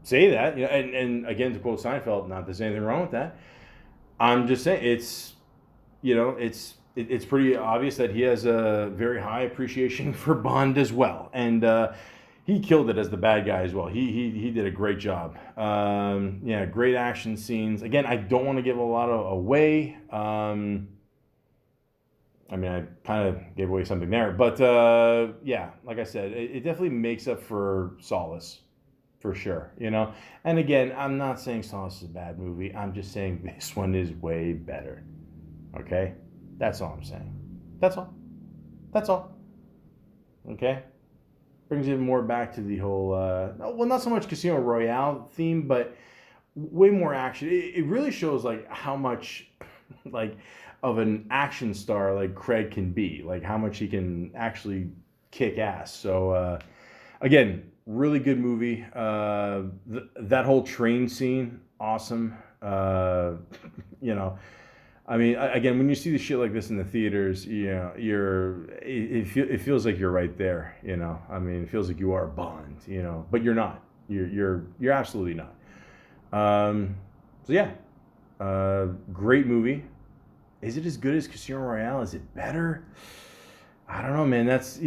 say that. And again, to quote Seinfeld, not that there's anything wrong with that. I'm just saying it's pretty obvious that he has a very high appreciation for Bond as well, and he killed it as the bad guy as well. He did a great job. Great action scenes. Again, I don't want to give a lot away. I mean, I kind of gave away something there, but like I said, it definitely makes up for Solace, for sure. And again, I'm not saying Solace is a bad movie. I'm just saying this one is way better. Okay? That's all I'm saying. That's all. Okay? Brings it more back to the whole, not so much Casino Royale theme, but way more action. It really shows, how much, of an action star, Craig can be. How much he can actually kick ass. So, again, really good movie. That whole train scene, awesome. I mean, again, when you see the shit like this in the theaters, it feels like you're right there. I mean, it feels like you are Bond. But you're not. You're absolutely not. Great movie. Is it as good as Casino Royale? Is it better? I don't know, man. That's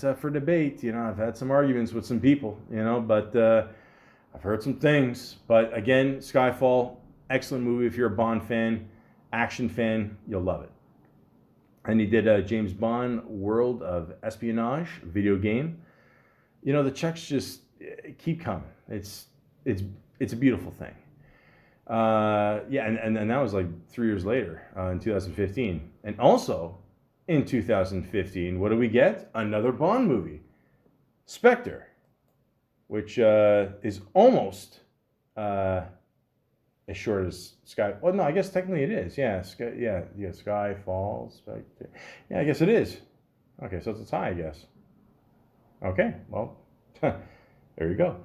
up for debate. I've had some arguments with some people. But I've heard some things. But again, Skyfall. Excellent movie if you're a Bond fan, action fan, you'll love it. And he did James Bond World of Espionage video game. The checks just keep coming. It's it's a beautiful thing. Yeah, and that was like 3 years later, in 2015. And also in 2015, what do we get? Another Bond movie, Spectre, which is almost as short as Sky. Well, no, I guess technically it is. Yeah, Sky Falls. Spectre. Yeah, I guess it is. Okay, so it's a tie, I guess. Okay, well, there you go.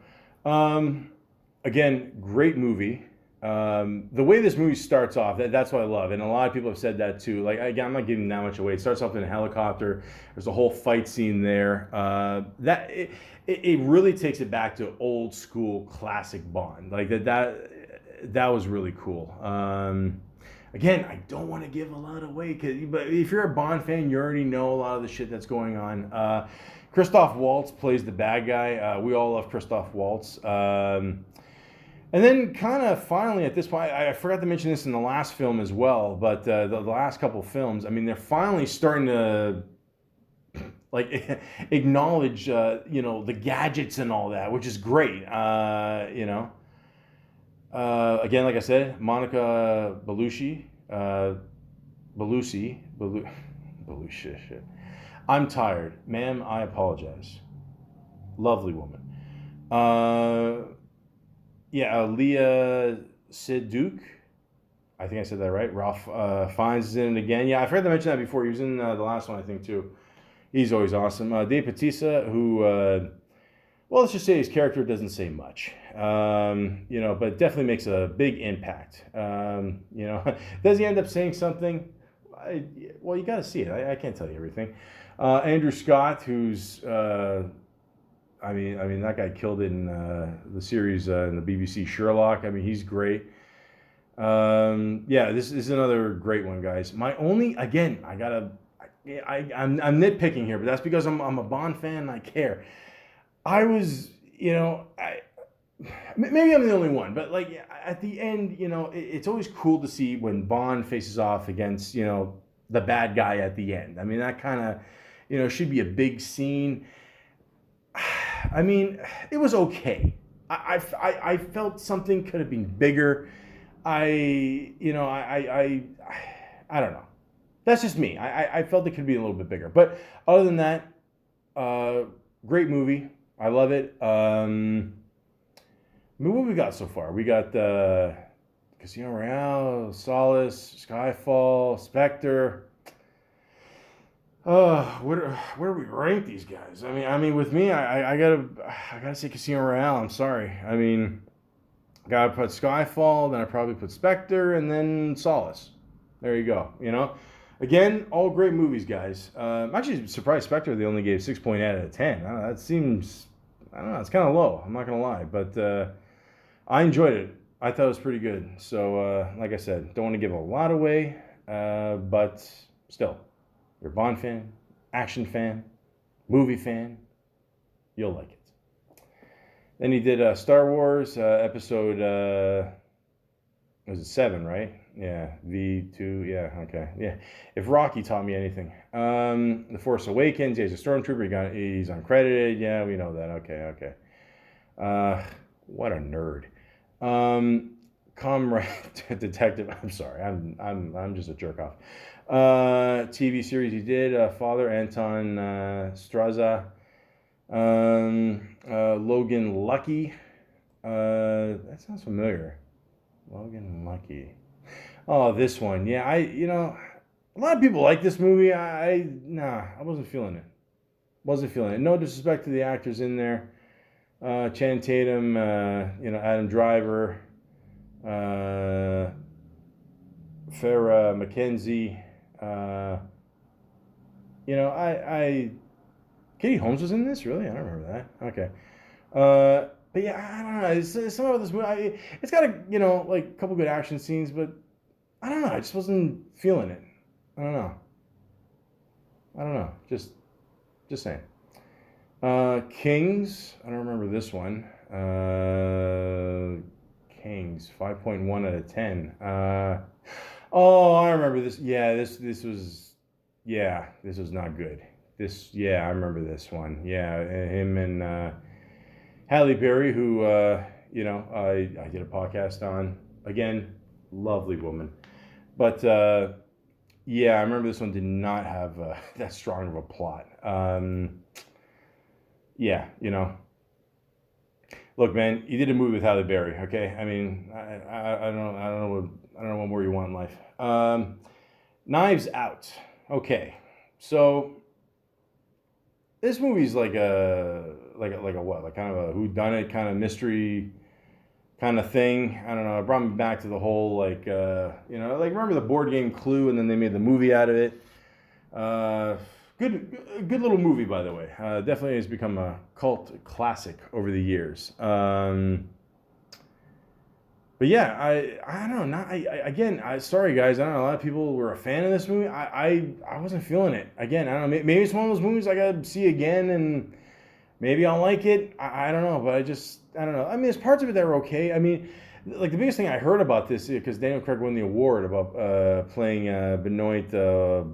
Again, great movie. The way this movie starts off, that's what I love. And a lot of people have said that too. Like, again, I'm not giving that much away. It starts off in a helicopter. There's a whole fight scene there. It really takes it back to old school classic Bond. Like that was really cool. Again, I don't want to give a lot away, but if you're a Bond fan, you already know a lot of the shit that's going on. Christoph Waltz plays the bad guy. We all love Christoph Waltz. And then kind of finally at this point, I forgot to mention this in the last film as well, but the last couple films, I mean, they're finally starting to like acknowledge, the gadgets and all that, which is great. Again, like I said, Monica Bellucci, Bellucci. Shit. I'm tired, ma'am. I apologize. Lovely woman. Leah Seydoux. I think I said that right. Ralph Fiennes is in it again. Yeah, I forgot to mention that before. He was in the last one, I think, too. He's always awesome. Dave Bautista, who, let's just say his character doesn't say much, but definitely makes a big impact. Does he end up saying something? You got to see it. I can't tell you everything. Andrew Scott, who's, that guy killed it in the series in the BBC Sherlock. I mean, he's great. This is another great one, guys. I'm nitpicking here, but that's because I'm a Bond fan and I care. I was, maybe I'm the only one, but like at the end, it's always cool to see when Bond faces off against, the bad guy at the end. I mean, that kind of, should be a big scene. I mean, it was okay. I felt something could have been bigger. I don't know. That's just me. I felt it could be a little bit bigger. But other than that, great movie. I love it. What we got so far? We got Casino Royale, Solace, Skyfall, Spectre. Where do we rank these guys? I mean, with me, I gotta say Casino Royale. I'm sorry. I mean, gotta put Skyfall, then I probably put Spectre, and then Solace. There you go. Again, all great movies, guys. I'm actually surprised Spectre they only gave 6.8 out of 10. That seems, it's kind of low. I'm not gonna lie, but I enjoyed it. I thought it was pretty good. So, like I said, don't want to give a lot away, but still, you're a Bond fan, action fan, movie fan, you'll like it. Then he did Star Wars episode, was it 7, right? Yeah, V2, yeah, okay, yeah. If Rocky taught me anything. The Force Awakens, he's a stormtrooper, he's uncredited, yeah, we know that, okay. What a nerd. Comrade Detective, I'm sorry, I'm just a jerk off. TV series he did, Father Anton Straza, Logan Lucky, that sounds familiar. Logan Lucky. Oh, this one. Yeah, a lot of people like this movie. I wasn't feeling it. No disrespect to the actors in there. Channing Tatum, Adam Driver, Farrah McKenzie. Katie Holmes was in this? Really? I don't remember that. Okay. But yeah, I don't know. It's some of this movie. It's got a couple good action scenes, but I don't know. I just wasn't feeling it. I don't know. Just saying. Kings. I don't remember this one. Kings 5.1 out of 10. I remember this. Yeah, this was. Yeah, this was not good. I remember this one. Yeah, him and Halle Berry, who You know, I did a podcast on, again, lovely woman. But yeah, I remember this one did not have that strong of a plot. Yeah, you know. Look, man, you did a movie with Halle Berry, okay? I mean, I don't know what more you want in life. Knives Out. Okay, so this movie's like a what? Like kind of a whodunit kind of mystery kind of thing. I don't know. It brought me back to the whole like you know, like remember the board game Clue, and then they made the movie out of it. Good little movie, by the way. Definitely has become a cult classic over the years. But yeah, I don't know. Sorry guys. I don't know. A lot of people were a fan of this movie. I wasn't feeling it. Again, I don't know. Maybe it's one of those movies I gotta see again, and maybe I'll like it. I don't know. But I don't know. I mean, there's parts of it that are okay. I mean, like the biggest thing I heard about this because Daniel Craig won the award about playing Benoit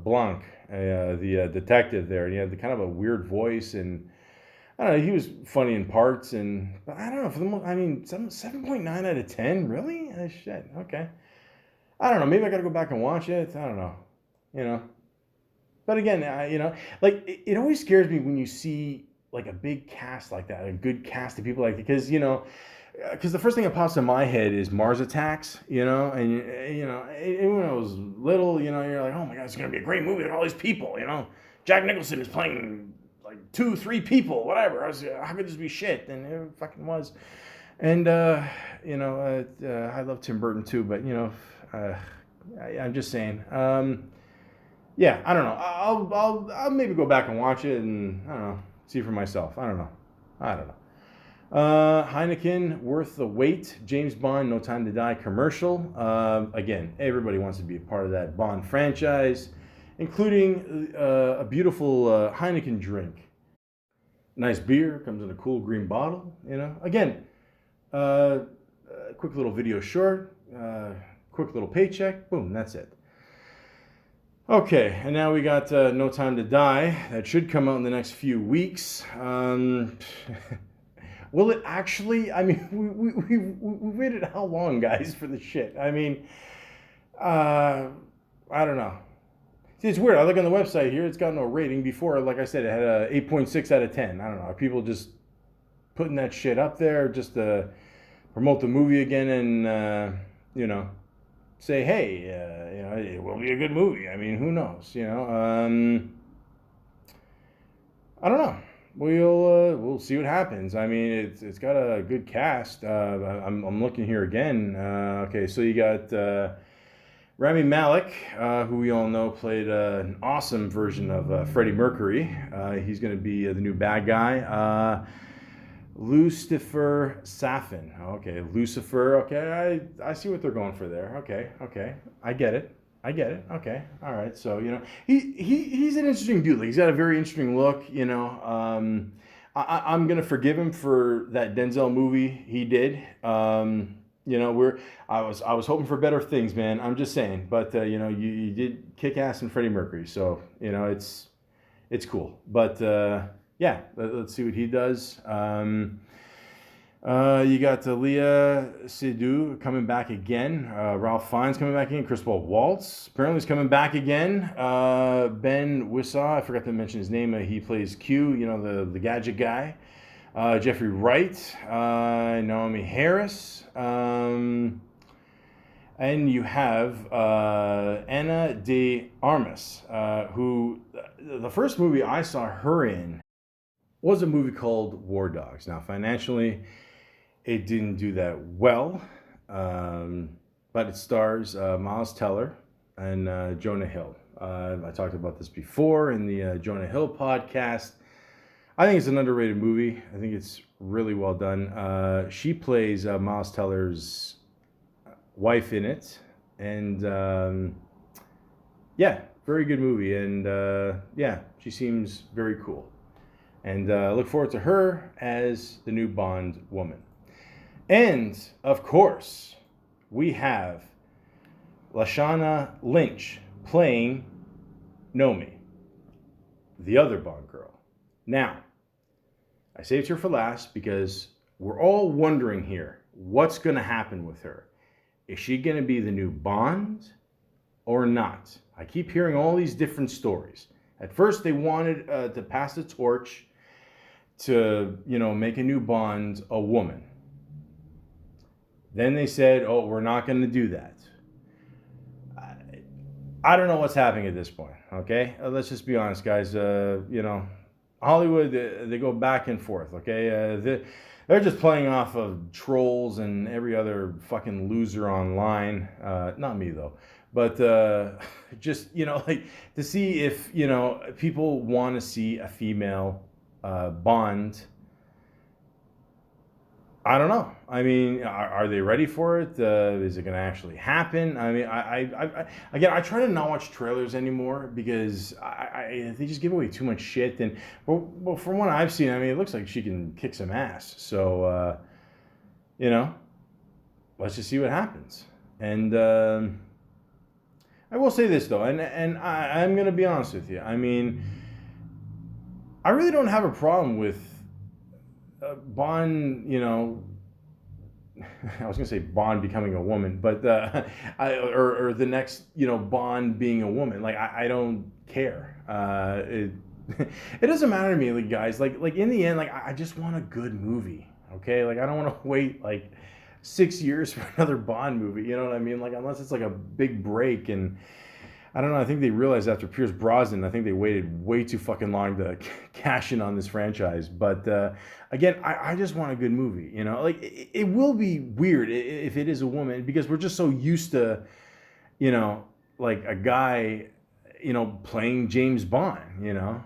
Blanc, the detective there, and he had the kind of a weird voice, and I don't know, he was funny in parts, but I don't know, for the most, I mean, 7.9 out of 10, really? Shit, okay. I don't know, maybe I gotta go back and watch it, I don't know, you know. But again, you know, like, it always scares me when you see, like, a big cast like that, a good cast of people like that, because, you know, because the first thing that pops in my head is Mars Attacks, you know, and, you know, when I was little, you know, you're like, oh my God, it's gonna be a great movie with all these people, you know. Jack Nicholson is playing like 2-3 people, whatever. I was, how could this be shit? And it fucking was. And you know, I love Tim Burton too, but you know, I'm just saying. Yeah, I don't know. I'll maybe go back and watch it, and I don't know, see for myself. I don't know. Heineken, Worth the Wait, James Bond, No Time to Die commercial. Again, everybody wants to be a part of that Bond franchise, including a beautiful Heineken drink. Nice beer, comes in a cool green bottle, you know. Again, quick little video short, quick little paycheck, boom, that's it. Okay, and now we got No Time to Die. That should come out in the next few weeks. Will it actually? I mean, we waited how long, guys, for the shit? I mean, I don't know. See, it's weird. I look on the website here. It's got no rating. Before, like I said, it had a 8.6 out of 10. I don't know. Are people just putting that shit up there just to promote the movie again and, you know, say, hey, you know, it will be a good movie. I mean, who knows, you know? I don't know. We'll see what happens. I mean, it's got a good cast. I'm looking here again. Okay, so you got Rami Malek, who we all know played an awesome version of Freddie Mercury. He's going to be the new bad guy. Lucifer Safin. Okay, Lucifer. Okay, I see what they're going for there. Okay, I get it. Okay, all right. So you know, he's an interesting dude. Like, he's got a very interesting look. You know, I'm gonna forgive him for that Denzel movie he did. You know, I was hoping for better things, man. I'm just saying, but you know, you did kick ass in Freddie Mercury, so you know it's cool. But yeah, let's see what he does. You got Leah Seydoux coming back again. Ralph Fiennes coming back again. Christoph Waltz apparently is coming back again. Ben Whishaw, I forgot to mention his name. He plays Q, you know, the gadget guy. Jeffrey Wright, Naomi Harris, and you have Anna de Armas, who the first movie I saw her in was a movie called War Dogs. Now, financially, it didn't do that well, but it stars Miles Teller and Jonah Hill. I talked about this before in the Jonah Hill podcast. I think it's an underrated movie. I think it's really well done. She plays Miles Teller's wife in it, and yeah, very good movie. And yeah, she seems very cool. And look forward to her as the new Bond woman. And of course, we have Lashana Lynch playing Nomi, the other Bond girl. Now, I saved her for last because we're all wondering here, what's going to happen with her? Is she going to be the new Bond or not? I keep hearing all these different stories. At first, they wanted to pass the torch to, make a new Bond a woman. Then they said, oh, we're not going to do that. I don't know what's happening at this point, okay? Let's just be honest, guys. Hollywood, they go back and forth, okay? They're just playing off of trolls and every other fucking loser online. Not me, though. But just, like to see if, people want to see a female Bond. I don't know. I mean, are they ready for it? Is it going to actually happen? I mean, I try to not watch trailers anymore because they just give away too much shit. And well, from what I've seen, I mean, it looks like she can kick some ass. So, let's just see what happens. And I will say this though, and I'm going to be honest with you. I mean, I really don't have a problem with Bond, I was going to say Bond becoming a woman, but or the next, Bond being a woman. Like I don't care. It doesn't matter to me, like guys. Like in the end, like I just want a good movie. Okay, like I don't want to wait like 6 years for another Bond movie. You know what I mean? Like unless it's like a big break and. I don't know. I think they realized after Pierce Brosnan, I think they waited way too fucking long to cash in on this franchise. But again, I just want a good movie. Like it will be weird if it is a woman because we're just so used to, like a guy, playing James Bond. And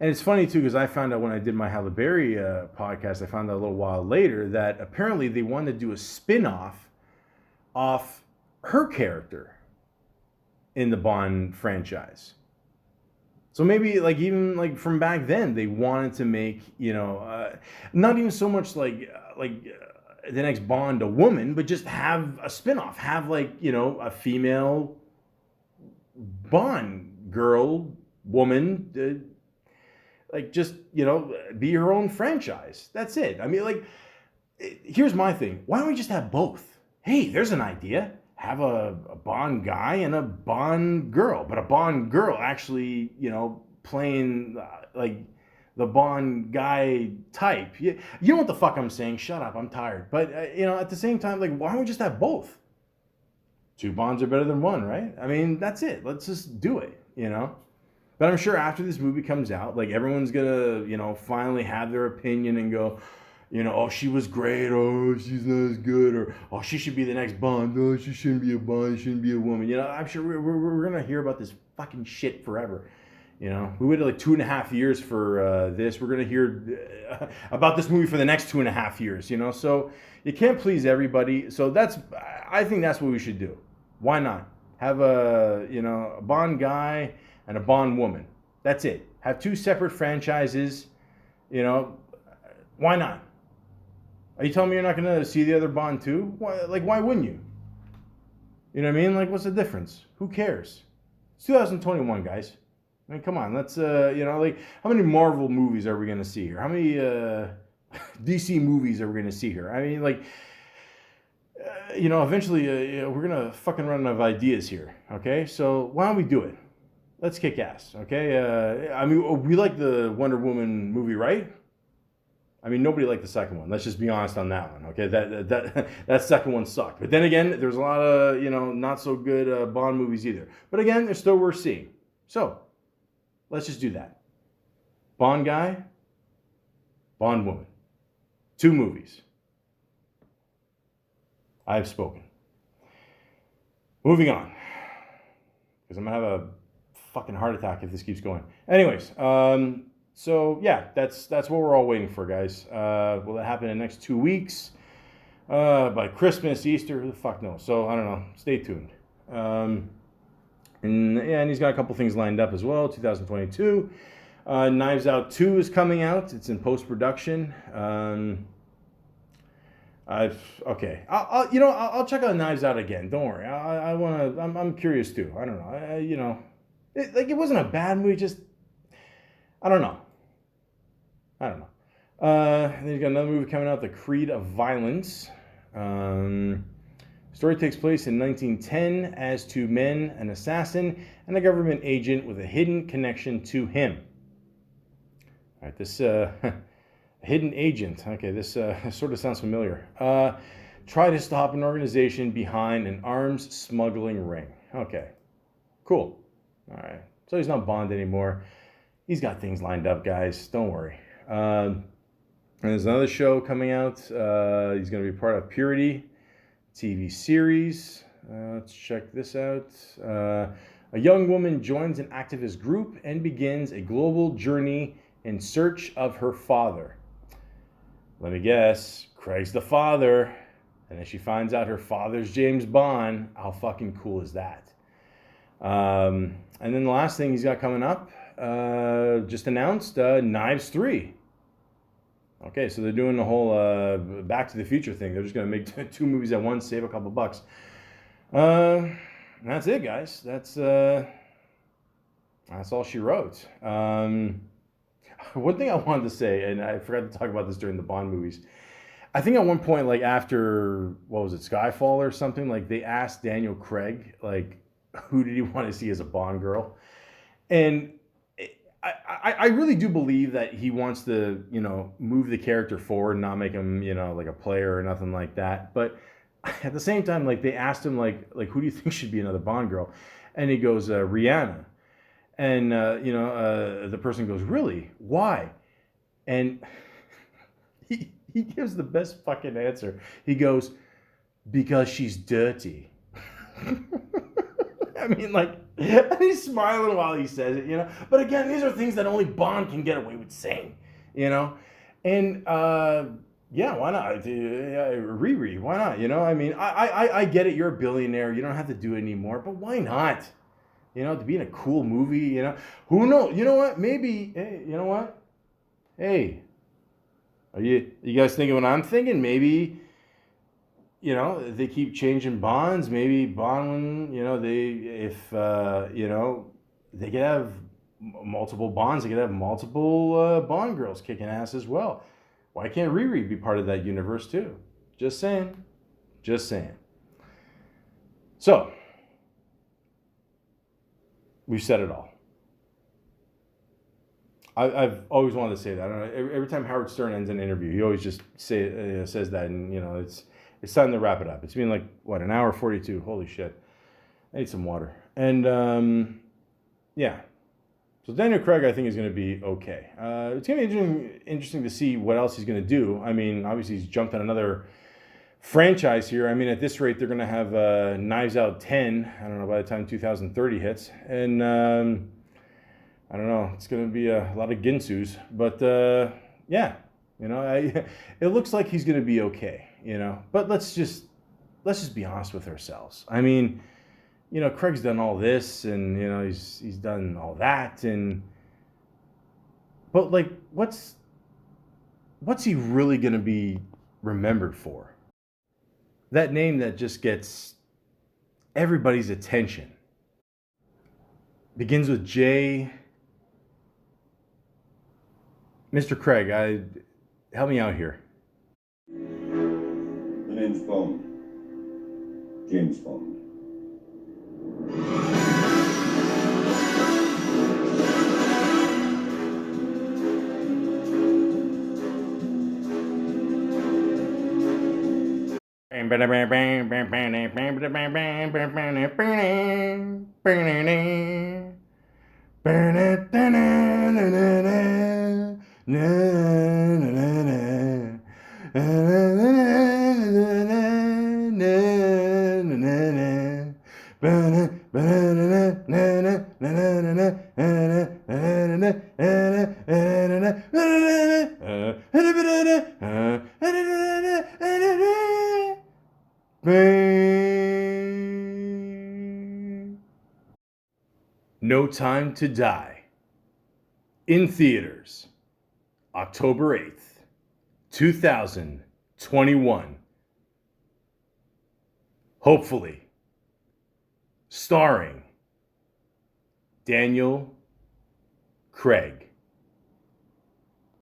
it's funny too because I found out when I did my Halle Berry podcast, I found out a little while later that apparently they wanted to do a spin-off off her character in the Bond franchise. So maybe like even like from back then they wanted to make, not even so much like the next Bond a woman, but just have a spin-off, have like, a female Bond girl, woman, like just, be her own franchise. That's it. I mean, like, here's my thing. Why don't we just have both? Hey, there's an idea. Have a Bond guy and a Bond girl, but a Bond girl actually, playing like the Bond guy type. You know what the fuck I'm saying? Shut up, I'm tired. But, at the same time, like, why don't we just have both? 2 Bonds are better than 1, right? I mean, that's it. Let's just do it, But I'm sure after this movie comes out, like, everyone's gonna, finally have their opinion and go, oh, she was great. Oh, she's not as good. Or, oh, she should be the next Bond. Oh, she shouldn't be a Bond. She shouldn't be a woman. I'm sure we're going to hear about this fucking shit forever. We waited like 2.5 years for this. We're going to hear about this movie for the next 2.5 years, So you can't please everybody. So I think that's what we should do. Why not? Have a Bond guy and a Bond woman. That's it. Have 2 separate franchises, why not? Are you telling me you're not going to see the other Bond too? Why wouldn't you? You know what I mean? Like, what's the difference? Who cares? It's 2021, guys. I mean, come on. Let's, like, how many Marvel movies are we going to see here? How many DC movies are we going to see here? I mean, like, eventually we're going to fucking run out of ideas here, okay? So why don't we do it? Let's kick ass, okay? I mean, we like the Wonder Woman movie, right? I mean, nobody liked the second one. Let's just be honest on that one, okay? That second one sucked. But then again, there's a lot of, not so good Bond movies either. But again, they're still worth seeing. So, let's just do that. Bond guy, Bond woman. 2 movies. I have spoken. Moving on. Because I'm going to have a fucking heart attack if this keeps going. Anyways, so yeah, that's what we're all waiting for, guys. Will it happen in the next 2 weeks? By Christmas, Easter? Who the fuck knows? So I don't know. Stay tuned. And he's got a couple things lined up as well. 2022. Knives Out 2 is coming out. It's in post-production. I'll check out Knives Out again. Don't worry. I'm curious too. I don't know. It wasn't a bad movie. Just I don't know. Then you got another movie coming out, The Creed of Violence. Story takes place in 1910 as two men, an assassin and a government agent with a hidden connection to him. All right, this hidden agent. Okay, this sort of sounds familiar. Try to stop an organization behind an arms smuggling ring. Okay, cool. All right, so he's not Bond anymore. He's got things lined up, guys. Don't worry. And there's another show coming out. He's going to be part of Purity TV series. Let's check this out. A young woman joins an activist group and begins a global journey in search of her father. Let me guess, Craig's the father. And then she finds out her father's James Bond. How fucking cool is that? And then the last thing he's got coming up, just announced, Knives 3. Okay, so they're doing the whole Back to the Future thing. They're just going to make two movies at once, save a couple bucks. That's it, guys. That's all she wrote. One thing I wanted to say, and I forgot to talk about this during the Bond movies. I think at one point, like after, what was it, Skyfall or something, like they asked Daniel Craig, like, who did he want to see as a Bond girl? And I really do believe that he wants to, move the character forward and not make him, like a player or nothing like that. But at the same time, like they asked him, like who do you think should be another Bond girl? And he goes, Rihanna. And, the person goes, really? Why? And he gives the best fucking answer. He goes, because she's dirty. I mean, like, and he's smiling while he says it, But again, these are things that only Bond can get away with saying, And, yeah, why not? Riri, why not? I mean, I get it. You're a billionaire. You don't have to do it anymore. But why not? To be in a cool movie, Who knows? You know what? Maybe, hey, you know what? Hey, are you guys thinking what I'm thinking? Maybe, they keep changing Bonds. Maybe Bond, they could have multiple Bonds. They could have multiple Bond girls kicking ass as well. Why can't Riri be part of that universe too? Just saying. So, we've said it all. I've always wanted to say that. I don't know, every time Howard Stern ends an interview, he always just says that, and it's time to wrap it up. It's been like what, an hour 42. Holy shit! I need some water. And yeah. So Daniel Craig, I think, is going to be okay. It's going to be interesting to see what else he's going to do. I mean, obviously he's jumped on another franchise here. I mean, at this rate, they're going to have Knives Out 10. I don't know, by the time 2030 hits. And I don't know. It's going to be a lot of Ginsus. But yeah, it looks like he's going to be okay, But let's just be honest with ourselves. I mean, Craig's done all this, and he's done all that, but like, what's he really gonna be remembered for? That name that just gets everybody's attention. Begins with J. Mr. Craig, help me out here. The name's Bond. James Bond. No Time to Die. In theaters, October 8th, 2021. Hopefully. Starring Daniel Craig.